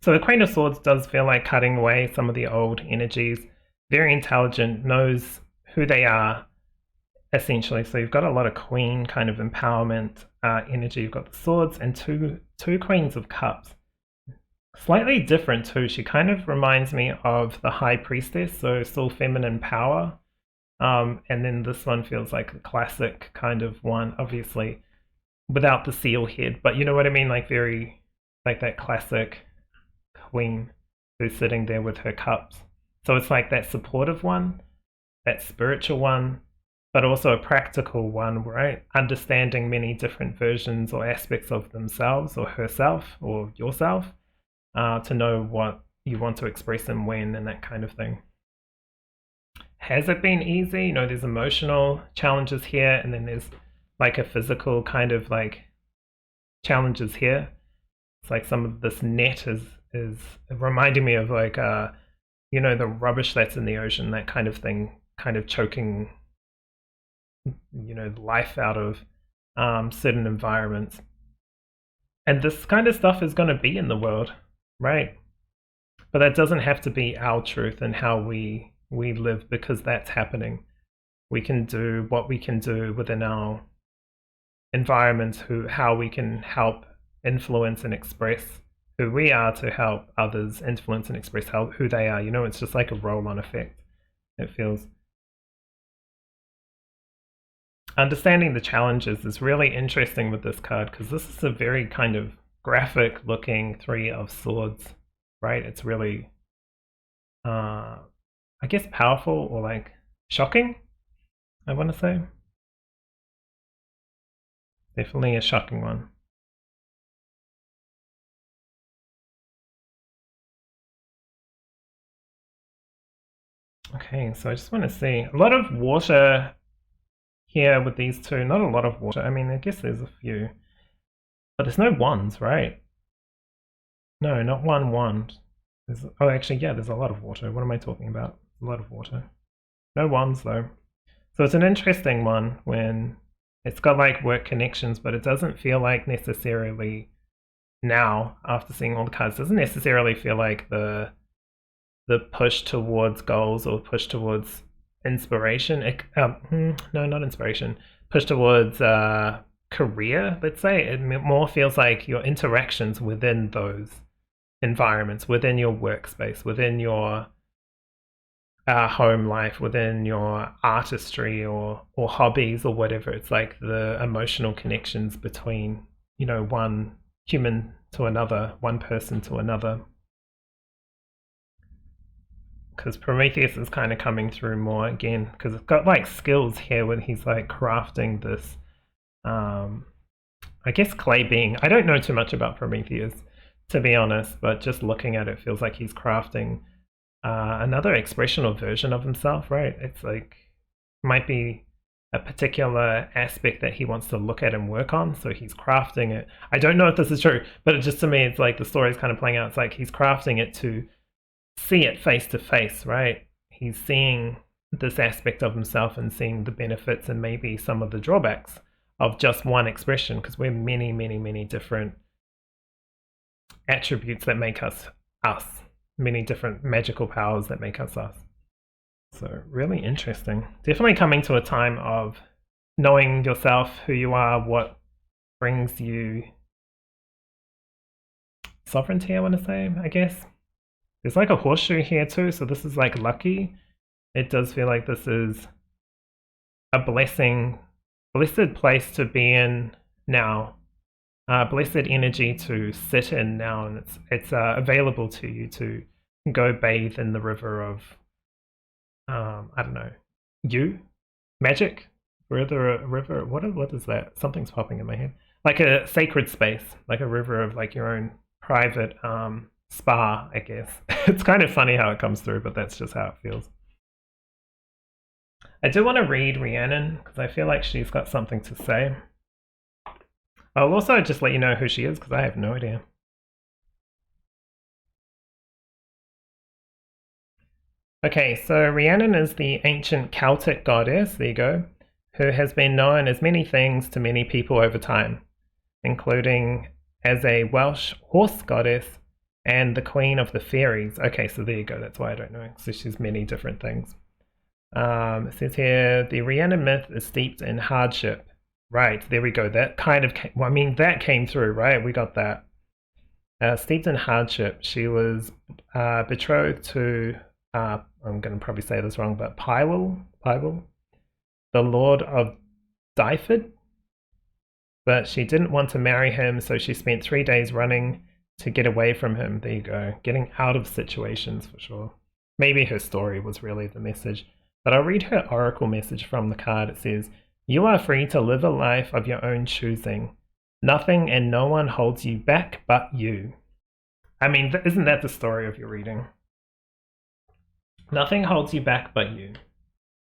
So the Queen of Swords does feel like cutting away some of the old energies. Very intelligent, knows who they are, essentially. So you've got a lot of Queen kind of empowerment energy. You've got the Swords and two Queens of Cups. Slightly different too. She kind of reminds me of the High Priestess, so still feminine power. And then this one feels like a classic kind of one, obviously, without the seal head. But you know what I mean? Like very, like that classic queen who's sitting there with her cups. So it's like that supportive one, that spiritual one, but also a practical one, right? Understanding many different versions or aspects of themselves or herself or yourself, to know what you want to express and when and that kind of thing. Has it been easy? There's emotional challenges here, and then there's like a physical kind of like challenges here. It's like some of this net is reminding me of like the rubbish that's in the ocean, that kind of thing, kind of choking life out of certain environments. And this kind of stuff is going to be in the world, right? But that doesn't have to be our truth and how we live, because that's happening. We can do what we can do within our environments, how we can help influence and express who we are to help others influence and express who they are. It's just like a roll-on effect, it feels. Understanding the challenges is really interesting with this card, because this is a very kind of graphic looking Three of Swords, right? It's really I guess powerful or like shocking, I want to say. Definitely a shocking one. Okay, so I just want to see a lot of water here with these two. Not a lot of water. I mean, I guess there's a few, but there's no wands, right? No, not one wand. Oh, actually, yeah, there's a lot of water. What am I talking about? A lot of water. No wands though. So it's an interesting one when it's got like work connections, but it doesn't feel like necessarily now, after seeing all the cards, doesn't necessarily feel like the push towards goals or push towards inspiration. No, not inspiration. Push towards career, let's say. It more feels like your interactions within those environments, within your workspace, within your home life, within your artistry or hobbies or whatever. It's like the emotional connections between one human to another, one person to another. Because Prometheus is kind of coming through more again, because it's got like skills here when he's like crafting this I guess clay being. I don't know too much about Prometheus, to be honest, but just looking at it feels like he's crafting another expression or version of himself, right? It's like, might be a particular aspect that he wants to look at and work on, so he's crafting it. I don't know if this is true, but just to me, it's like the story's kind of playing out. It's like he's crafting it to see it face to face, right? He's seeing this aspect of himself and seeing the benefits and maybe some of the drawbacks of just one expression, because we're many, many, many different attributes that make us us, many different magical powers that make us us. So really interesting. Definitely coming to a time of knowing yourself, who you are, what brings you sovereignty, I want to say, I guess. There's like a horseshoe here too, so this is like lucky. It does feel like this is a blessed place to be in now. Blessed energy to sit in now, and it's available to you to go bathe in the river of I don't know, magic, river. What is that? Something's popping in my head. Like a sacred space, like a river of like your own private spa, I guess. It's kind of funny how it comes through, but that's just how it feels. I do want to read Rhiannon because I feel like she's got something to say. I'll also just let you know who she is because I have no idea. Okay, so Rhiannon is the ancient Celtic goddess, there you go, who has been known as many things to many people over time, including as a Welsh horse goddess and the queen of the fairies. Okay, so there you go, that's why I don't know. So she's many different things. It says here, the Rhiannon myth is steeped in hardship. Right, there we go. That kind of came, well, I mean, that came through, right? We got that. Steeped in hardship. She was betrothed to, I'm going to probably say this wrong, but Piwil, the Lord of Dyfed. But she didn't want to marry him, so she spent 3 days running to get away from him. There you go. Getting out of situations for sure. Maybe her story was really the message. But I'll read her oracle message from the card. It says, "You are free to live a life of your own choosing. Nothing and no one holds you back but you." I mean, isn't that the story of your reading? Nothing holds you back but you.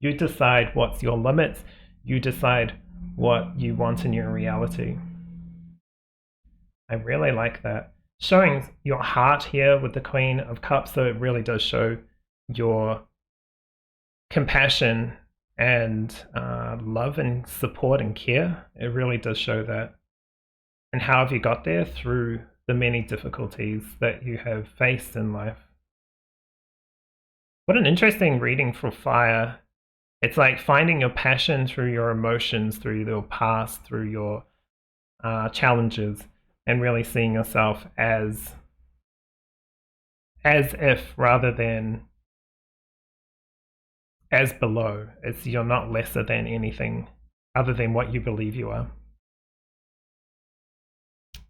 You decide what's your limits. You decide what you want in your reality. I really like that. Showing your heart here with the Queen of Cups, so it really does show your compassion and love and support and care. It really does show that. And how have you got there? Through the many difficulties that you have faced in life. What an interesting reading for fire. It's like finding your passion through your emotions, through your past, through your challenges, and really seeing yourself as if rather than as below. It's you're not lesser than anything other than what you believe you are.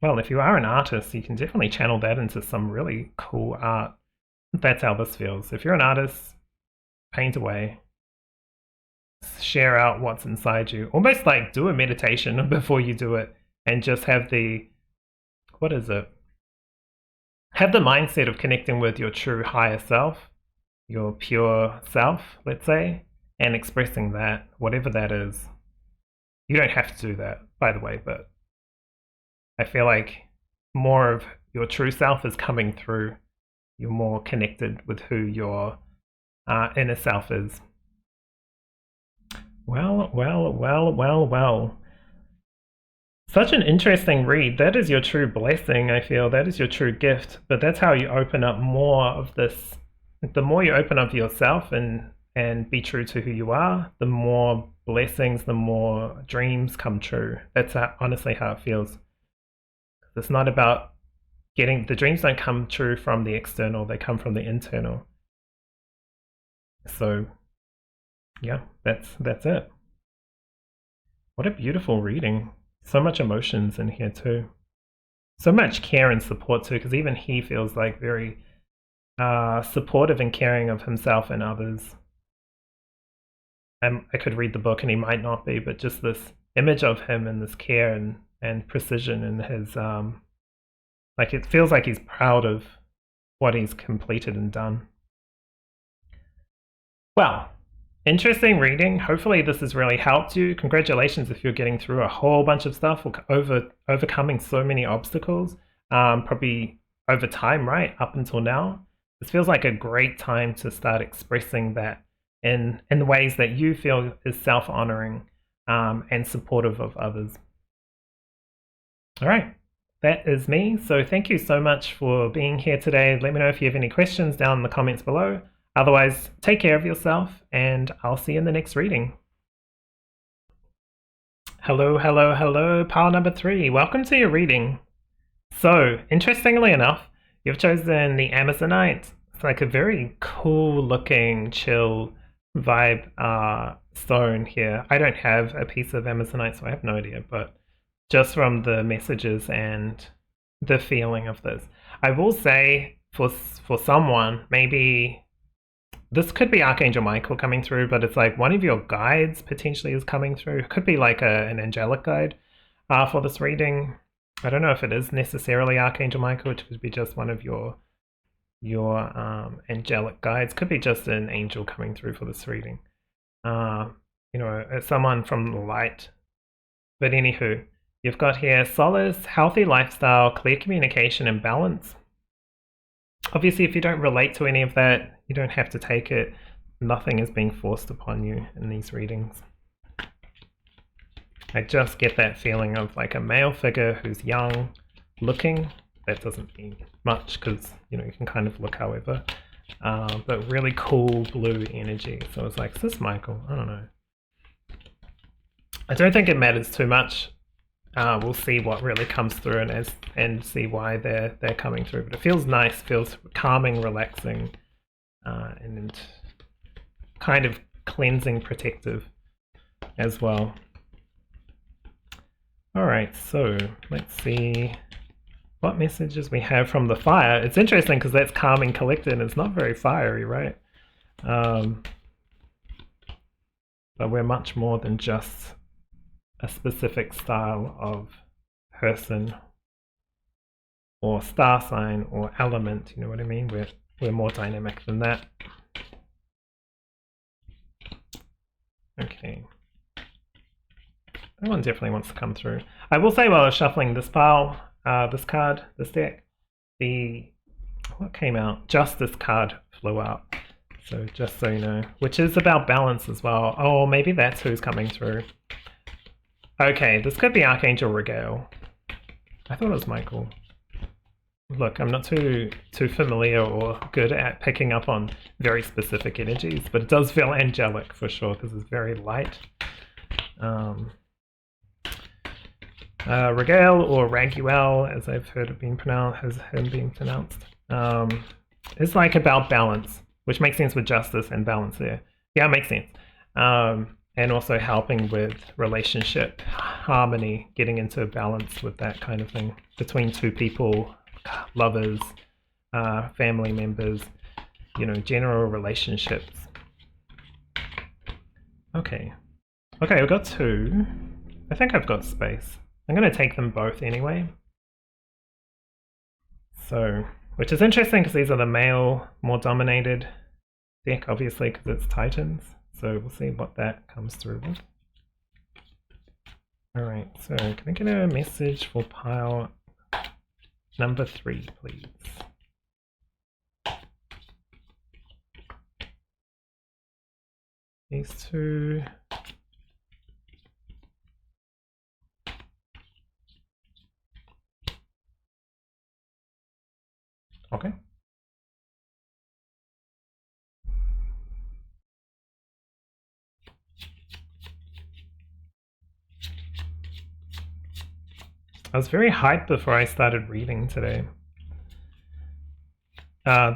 Well, if you are an artist, you can definitely channel that into some really cool art. That's how this feels. If you're an artist, paint away. Share out what's inside you. Almost like do a meditation before you do it and just have the, what is it? Have the mindset of connecting with your true higher self, your pure self, let's say, and expressing that, whatever that is. You don't have to do that, by the way, but I feel like more of your true self is coming through. You're more connected with who your inner self is. Well. Such an interesting read. That is your true blessing, I feel. That is your true gift. But that's how you open up more of this. The more you open up yourself and be true to who you are, the more blessings, the more dreams come true. That's honestly how it feels. It's not about the dreams don't come true from the external, they come from the internal. So yeah, that's it. What a beautiful reading. So much emotions in here too. So much care and support too, because even he feels like very supportive and caring of himself and others. I could read the book and he might not be, but just this image of him and this care and precision in his like it feels like he's proud of what he's completed and done. Well, interesting reading. Hopefully this has really helped you. Congratulations if you're getting through a whole bunch of stuff, overcoming so many obstacles, probably over time, right, up until now. This feels like a great time to start expressing that in the ways that you feel is self-honoring and supportive of others. All right, that is me. So thank you so much for being here today. Let me know if you have any questions down in the comments below. Otherwise, take care of yourself, and I'll see you in the next reading. Hello, pile number 3. Welcome to your reading. So, interestingly enough, you've chosen the Amazonite. It's like a very cool looking, chill vibe stone here. I don't have a piece of Amazonite, so I have no idea, but just from the messages and the feeling of this. I will say, for someone, maybe this could be Archangel Michael coming through, but it's like one of your guides potentially is coming through. It could be like an angelic guide for this reading. I don't know if it is necessarily Archangel Michael, which could be just one of your angelic guides. Could be just an angel coming through for this reading. You know, someone from the light. But anywho, you've got here solace, healthy lifestyle, clear communication, and balance. Obviously, if you don't relate to any of that, you don't have to take it. Nothing is being forced upon you in these readings. I just get that feeling of like a male figure who's young looking. That doesn't mean much because, you know, you can kind of look however. But really cool blue energy. So it's like, is this Michael? I don't know. I don't think it matters too much. We'll see what really comes through and see why they're coming through. But it feels nice, feels calming, relaxing, and kind of cleansing, protective as well. All right, so let's see what messages we have from the fire. It's interesting because that's calming, collected, and it's not very fiery, right? But we're much more than just a specific style of person or star sign or element, you know what I mean? We're more dynamic than that. Okay. That one definitely wants to come through. I will say while I was shuffling this pile, this card, this deck, what came out? Justice card flew out. So just so you know, which is about balance as well. Oh, maybe that's who's coming through. Okay, this could be Archangel Raguel. I thought it was Michael. Look, I'm not too familiar or good at picking up on very specific energies, but it does feel angelic for sure because it's very light. Raguel or Raguel, as I've heard it being pronounced, has been pronounced. It's like about balance, which makes sense with justice and balance there. Yeah, it makes sense. And also helping with relationship harmony, getting into balance with that kind of thing between two people, lovers, family members, you know, general relationships. Okay, we've got two. I think I've got space. I'm going to take them both anyway. So, which is interesting because these are the male, more dominated deck, obviously, because it's Titans. So we'll see what that comes through with. Alright, so can I get a message for pile number 3, please? These two. Okay. I was very hyped before I started reading today.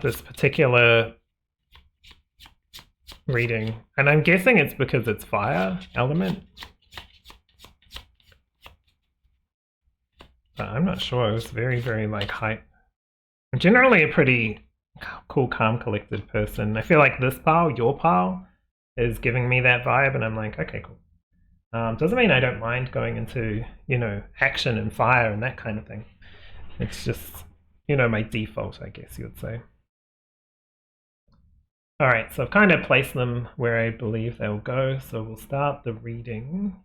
This particular reading, and I'm guessing it's because it's fire element. But I'm not sure. It was very, very like hype. I'm generally a pretty cool, calm, collected person. I feel like this pile, your pile, is giving me that vibe, and I'm like, okay, cool. Doesn't mean I don't mind going into, you know, action and fire and that kind of thing. It's just, you know, my default, I guess you would say. Alright, so I've kind of placed them where I believe they'll go, so we'll start the reading.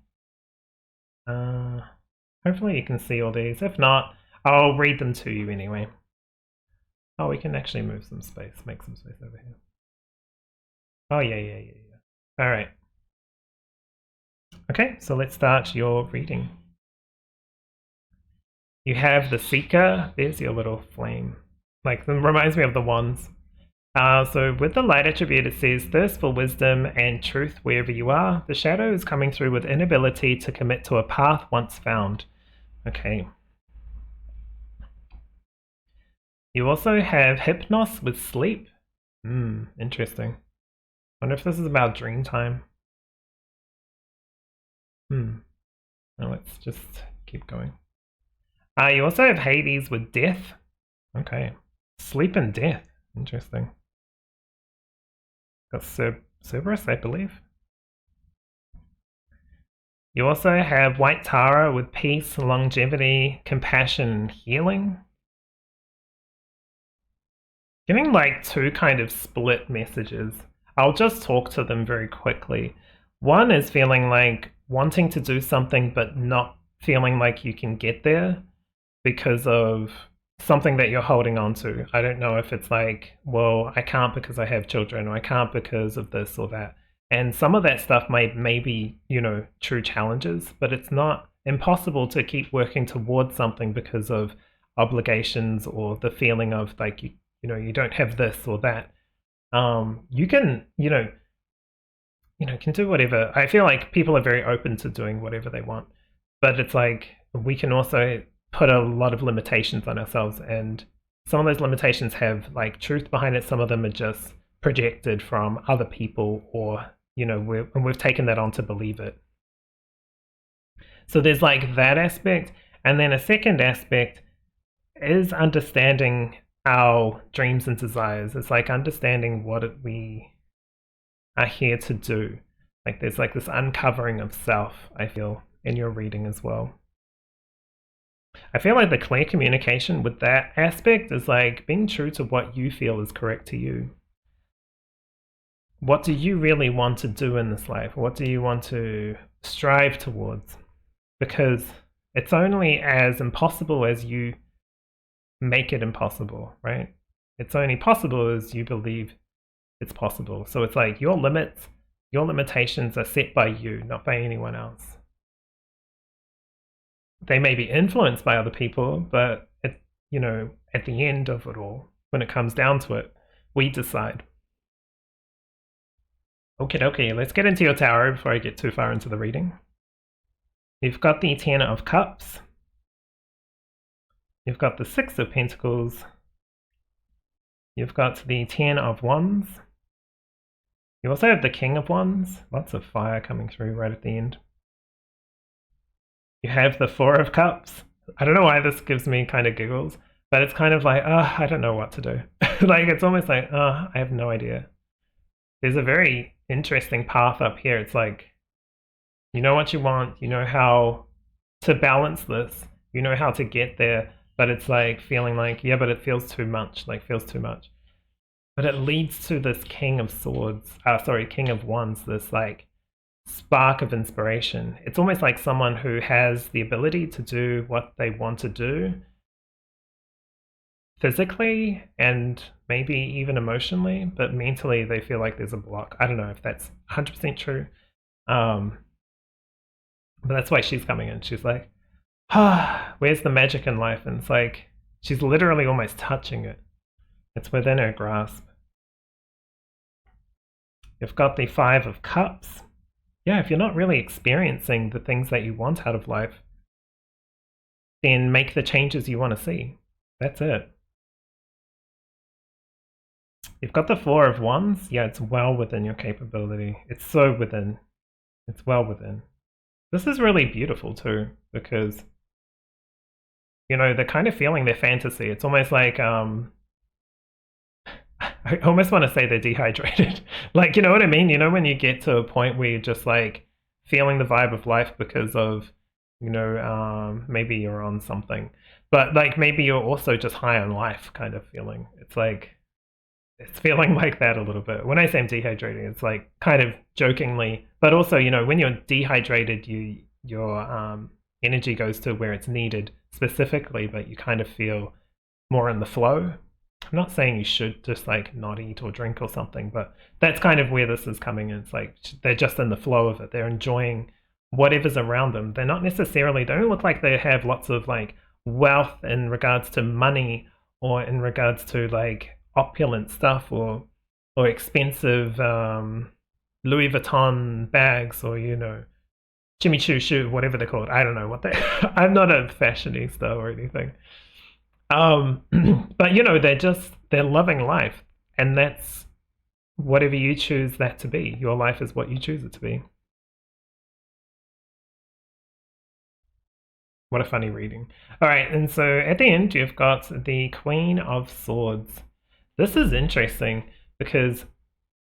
Hopefully you can see all these. If not, I'll read them to you anyway. Oh, we can actually move some space, make some space over here. Oh, yeah. Alright. Okay, so let's start your reading. You have the Seeker. There's your little flame. Like, it reminds me of the wands. So with the light attribute, it says, thirst for wisdom and truth wherever you are. The shadow is coming through with inability to commit to a path once found. Okay. You also have Hypnos with sleep. Interesting. Wonder if this is about dream time. Now let's just keep going. You also have Hades with death. Okay. Sleep and death. Interesting. That's Cerberus, I believe. You also have White Tara with peace, longevity, compassion, and healing. Getting like two kind of split messages. I'll just talk to them very quickly. One is feeling like wanting to do something but not feeling like you can get there because of something that you're holding on to. I don't know if it's like, well, I can't because I have children, or I can't because of this or that. And some of that stuff may be, you know, true challenges, but it's not impossible to keep working towards something because of obligations or the feeling of like, you know, you don't have this or that. You can, can do whatever. I feel like people are very open to doing whatever they want, but it's like we can also put a lot of limitations on ourselves, and some of those limitations have like truth behind it. Some of them are just projected from other people, or we've taken that on to believe it. So there's like that aspect, and then a second aspect is understanding our dreams and desires. It's like understanding what we are here to do. Like there's like this uncovering of self, I feel, in your reading as well. I feel like the clear communication with that aspect is like being true to what you feel is correct to you. What do you really want to do in this life? What do you want to strive towards? Because it's only as impossible as you make it impossible, right? It's only possible as you believe it's possible. So it's like your limits, your limitations are set by you, not by anyone else. They may be influenced by other people, but at the end of it all, when it comes down to it, we decide. Okay, let's get into your tarot before I get too far into the reading. You've got the Ten of Cups. You've got the Six of Pentacles. You've got the Ten of Wands. You also have the King of Wands. Lots of fire coming through right at the end. You have the Four of Cups. I don't know why this gives me kind of giggles, but it's kind of like, I don't know what to do. Like it's almost like, I have no idea. There's a very interesting path up here. It's like, you know what you want, you know how to balance this, you know how to get there, but it's like feeling like, yeah, but it feels too much, But it leads to this King of Wands, this like spark of inspiration. It's almost like someone who has the ability to do what they want to do physically and maybe even emotionally, but mentally they feel like there's a block. I don't know if that's 100% true. But that's why she's coming in. She's like, where's the magic in life? And it's like, she's literally almost touching it. It's within her grasp. You've got the Five of Cups. Yeah, if you're not really experiencing the things that you want out of life, then make the changes you want to see. That's it. You've got the Four of Wands. Yeah, it's well within your capability. It's so within. It's well within. This is really beautiful too, because, they're kind of feeling their fantasy. It's almost like, I almost want to say they're dehydrated. Like, you know what I mean? When you get to a point where you're just like feeling the vibe of life because of, maybe you're on something, but like maybe you're also just high on life kind of feeling. It's like, it's feeling like that a little bit. When I say I'm dehydrating, it's like kind of jokingly, but also, when you're dehydrated, your energy goes to where it's needed specifically, but you kind of feel more in the flow. I'm not saying you should just like not eat or drink or something, but that's kind of where this is coming in. It's like they're just in the flow of it. They're enjoying whatever's around them. They don't look like they have lots of like wealth in regards to money or in regards to like opulent stuff or expensive Louis Vuitton bags or Jimmy Choo shoe, whatever they're called. I don't know what they I'm not a fashionista or anything. But they're loving life, and that's whatever you choose that to be. Your life is what you choose it to be. What a funny reading. All right, and so at the end you've got the Queen of Swords. This is interesting because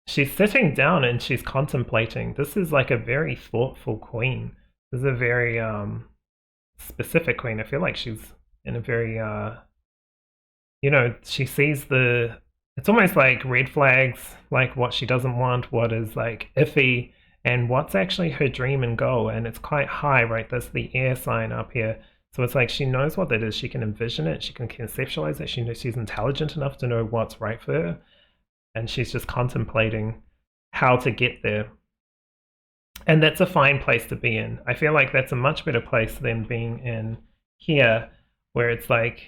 she's sitting down and she's contemplating. This is like a very thoughtful queen. This is a very specific queen. I feel like she's in a very she sees it's almost like red flags, like what she doesn't want, what is like iffy, and what's actually her dream and goal. And it's quite high, right? That's the air sign up here. So it's like she knows what that is. She can envision it. She can conceptualize it. She knows she's intelligent enough to know what's right for her. And she's just contemplating how to get there. And that's a fine place to be in. I feel like that's a much better place than being in here, where it's like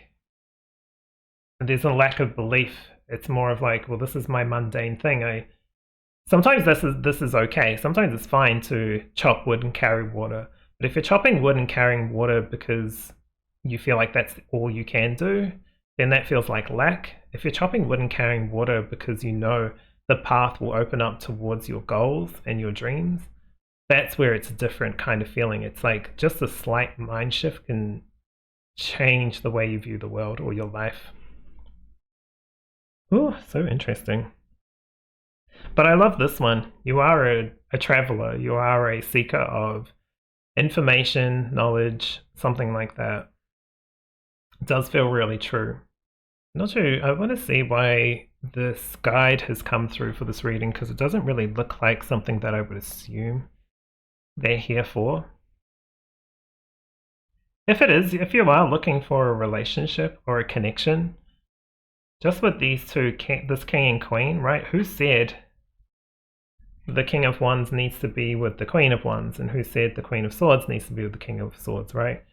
there's a lack of belief. It's more of like, well, this is my mundane thing. Sometimes this is okay. Sometimes it's fine to chop wood and carry water. But if you're chopping wood and carrying water because you feel like that's all you can do, then that feels like lack. If you're chopping wood and carrying water because you know the path will open up towards your goals and your dreams, that's where it's a different kind of feeling. It's like just a slight mind shift can change the way you view the world or your life. Oh, so interesting. But I love this one. You are a traveler. You are a seeker of information, knowledge, something like that. It does feel really true. Not sure. I want to see why this guide has come through for this reading, because it doesn't really look like something that I would assume they're here for. If it is, if you are looking for a relationship or a connection, just with these two, this king and queen, right? Who said the King of Wands needs to be with the Queen of Wands, and who said the Queen of Swords needs to be with the King of Swords, right?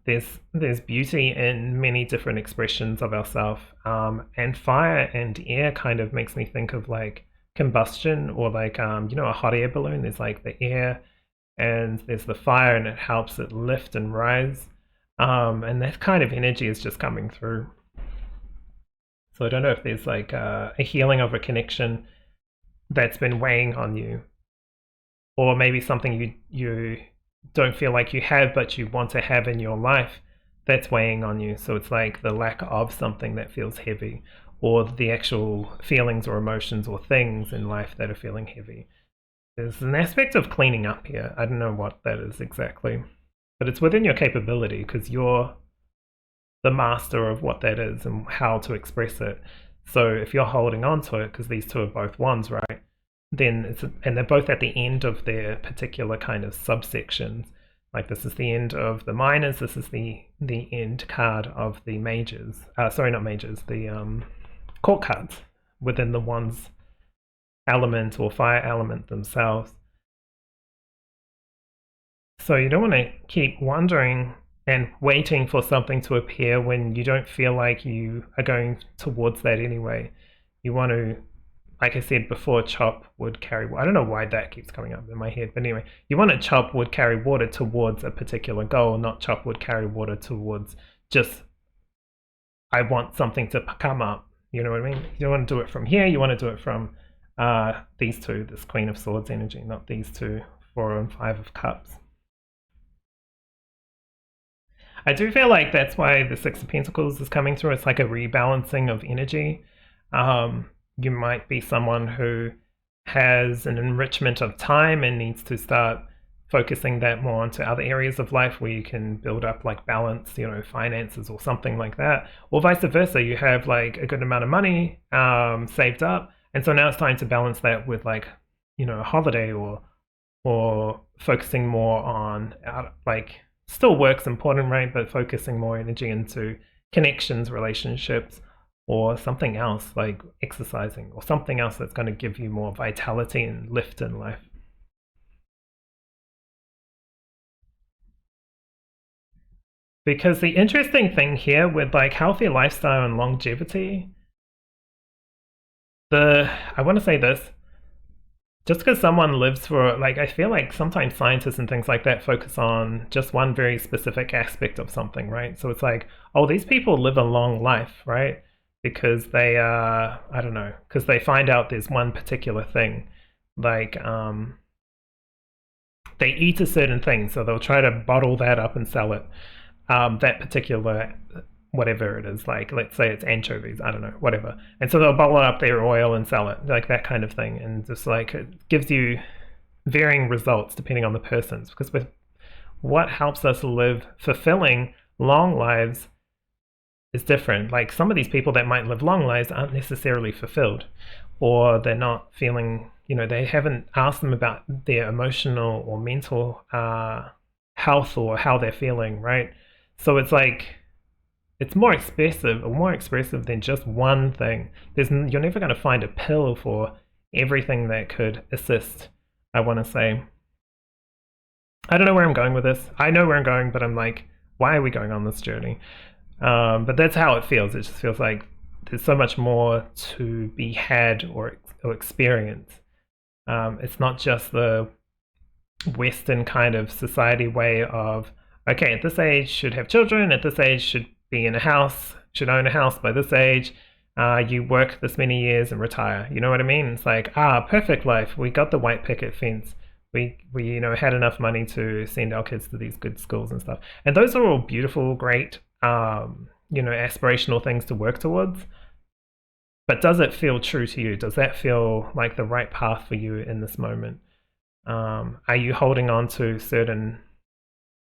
There's beauty in many different expressions of ourselves, and fire and air kind of makes me think of like combustion, or like a hot air balloon. There's like the air and there's the fire, and it helps it lift and rise, and that kind of energy is just coming through. So I don't know if there's like a healing of a connection that's been weighing on you, or maybe something you don't feel like you have but you want to have in your life that's weighing on you. So it's like the lack of something that feels heavy, or the actual feelings or emotions or things in life that are feeling heavy. There's an aspect of cleaning up here. I don't know what that is exactly, but it's within your capability, because you're the master of what that is and how to express it. So if you're holding on to it, because these two are both wands, right? Then and they're both at the end of their particular kind of subsections. Like this is the end of the minors. This is the end card of the majors. Sorry, not majors. The court cards within the wands element or fire element themselves. So you don't want to keep wondering and waiting for something to appear when you don't feel like you are going towards that anyway. You want to, like I said before, chop wood, carry water. I don't know why that keeps coming up in my head, but anyway, you want to chop wood, carry water towards a particular goal, not chop wood, carry water towards just, I want something to come up. You know what I mean? You don't want to do it from here. You want to do it from these two, this Queen of Swords energy, not these two, 4 and 5 of Cups. I do feel like that's why the 6 of Pentacles is coming through. It's like a rebalancing of energy. You might be someone who has an enrichment of time and needs to start focusing that more onto other areas of life where you can build up like balance, finances or something like that. Or vice versa, you have like a good amount of money saved up, and so now it's time to balance that with like, a holiday or focusing more on like, still work's important, right? But focusing more energy into connections, relationships, or something else like exercising, or something else that's going to give you more vitality and lift in life. Because the interesting thing here with like healthy lifestyle and longevity, I want to say this, just because someone lives for, like, I feel like sometimes scientists and things like that focus on just one very specific aspect of something, right? So it's like, oh, these people live a long life, right? Because they, I don't know, because they find out there's one particular thing, like, they eat a certain thing, so they'll try to bottle that up and sell it, that particular whatever it is, like let's say it's anchovies, I don't know, whatever. And so they'll bottle up their oil and sell it, like that kind of thing. And just like it gives you varying results depending on the person's, because with what helps us live fulfilling long lives is different. Like some of these people that might live long lives aren't necessarily fulfilled, or they're not feeling, they haven't asked them about their emotional or mental health or how they're feeling, right? So it's like, it's more expressive than just one thing. You're never going to find a pill for everything that could assist, I want to say. I don't know where I'm going with this. I know where I'm going, but I'm like, why are we going on this journey? But that's how it feels. It just feels like there's so much more to be had or experience. It's not just the Western kind of society way of, okay, at this age should have children, at this age should be in a house, should own a house by this age, you work this many years and retire. You know what I mean? It's like, perfect life. We got the white picket fence. We had enough money to send our kids to these good schools and stuff. And those are all beautiful, great, aspirational things to work towards. But does it feel true to you? Does that feel like the right path for you in this moment? Are you holding on to certain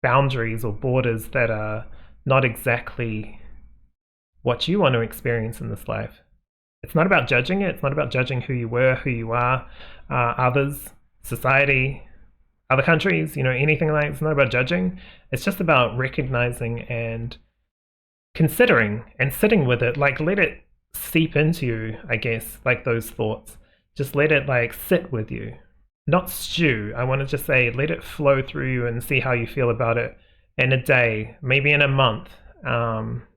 boundaries or borders that are not exactly what you want to experience in this life? It's not about judging it. It's not about judging who you were, who you are, others, society, other countries, anything like that. It's not about judging. It's just about recognizing and considering and sitting with it. Like, let it seep into you, I guess, like those thoughts. Just let it like sit with you. Not stew. I want to just say, let it flow through you and see how you feel about it in a day, maybe in a month.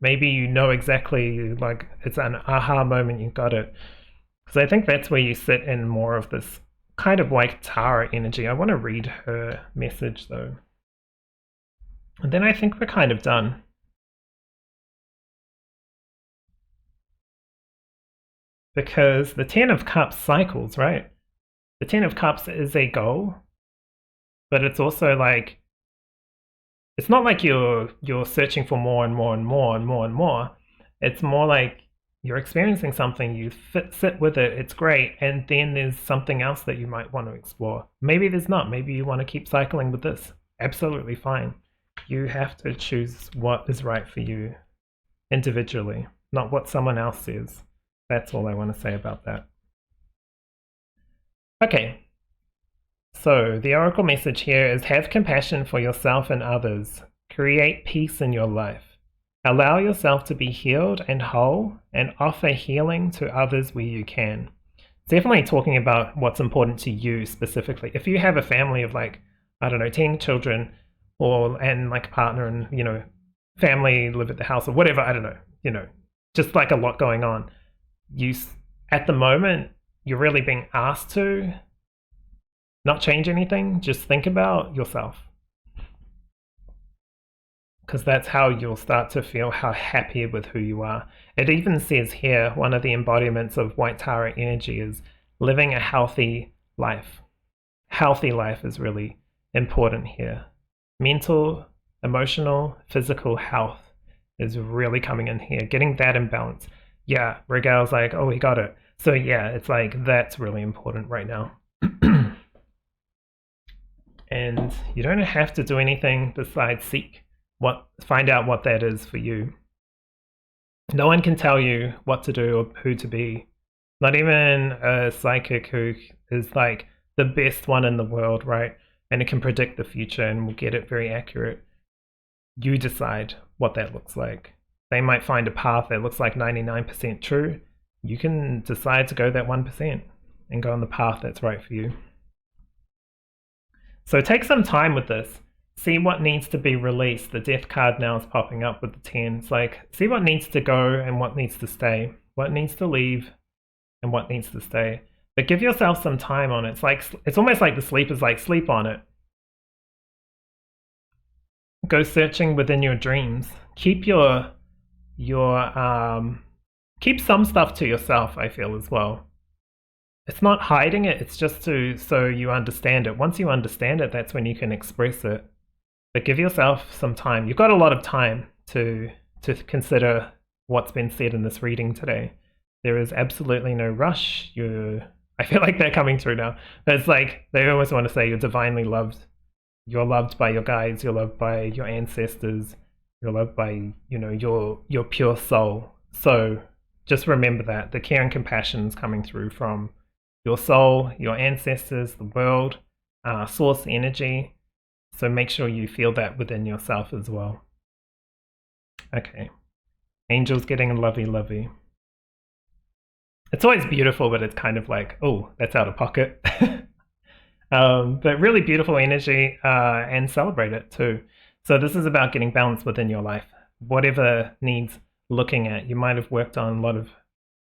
Maybe exactly, like it's an aha moment, you got it. Because I think that's where you sit in more of this kind of like Tara energy. I want to read her message though. And then I think we're kind of done. Because the 10 of Cups cycles, right? The 10 of Cups is a goal, but it's also like, it's not like you're searching for more and more and more and more and more. It's more like you're experiencing something, you sit with it, it's great, and then there's something else that you might want to explore. Maybe there's not. Maybe you want to keep cycling with this. Absolutely fine. You have to choose what is right for you individually, not what someone else says. That's all I want to say about that. Okay. So the oracle message here is, have compassion for yourself and others. Create peace in your life. Allow yourself to be healed and whole, and offer healing to others where you can. Definitely talking about what's important to you specifically. If you have a family of 10 children, and like a partner and, family live at the house or whatever, I don't know, just like a lot going on. At the moment, you're really being asked to not change anything, just think about yourself. Because that's how you'll start to feel how happy with who you are. It even says here, one of the embodiments of White Tara energy is living a healthy life. Healthy life is really important here. Mental, emotional, physical health is really coming in here. Getting that in balance. Yeah, Raguel's like, oh, he got it. So yeah, it's like, that's really important right now. And you don't have to do anything besides find out what that is for you. No one can tell you what to do or who to be. Not even a psychic who is like the best one in the world, right? And it can predict the future and will get it very accurate. You decide what that looks like. They might find a path that looks like 99% true. You can decide to go that 1% and go on the path that's right for you. So take some time with this. See what needs to be released. The Death card now is popping up with the 10. It's like, see what needs to go and what needs to stay. What needs to leave and what needs to stay. But give yourself some time on it. It's almost like the sleep is like, sleep on it. Go searching within your dreams. Keep keep some stuff to yourself, I feel, as well. It's not hiding it, it's just so you understand it. Once you understand it, that's when you can express it. But give yourself some time. You've got a lot of time to to consider what's been said in this reading today. There is absolutely no rush. I feel like they're coming through now. It's like they almost want to say you're divinely loved. You're loved by your guides. You're loved by your ancestors. You're loved by, you know, your pure soul. So just remember that the care and compassion is coming through from your soul, your ancestors, the world, source energy. So make sure you feel that within yourself as well. Okay. Angels getting lovey. It's always beautiful, but it's kind of like, oh, that's out of pocket. But really beautiful energy, and celebrate it too. So this is about getting balance within your life. Whatever needs looking at. You might have worked on a lot of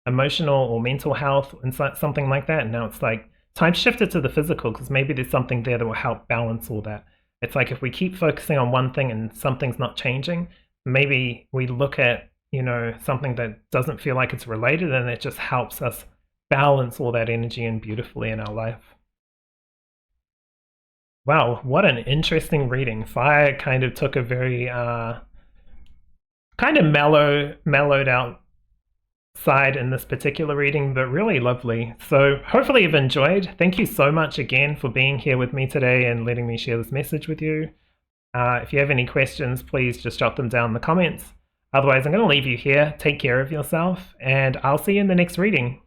emotional or mental health and something like that. And now it's like time shifted to the physical, because maybe there's something there that will help balance all that. It's like if we keep focusing on one thing and something's not changing, maybe we look at, you know, something that doesn't feel like it's related, and it just helps us balance all that energy in beautifully in our life. Wow, what an interesting reading. Fire kind of took a very kind of mellowed out side in this particular reading, but really lovely. So hopefully you've enjoyed. Thank you so much again for being here with me today and letting me share this message with you. If you have any questions, please just jot them down in the comments. Otherwise, I'm going to leave you here. Take care of yourself, and I'll see you in the next reading.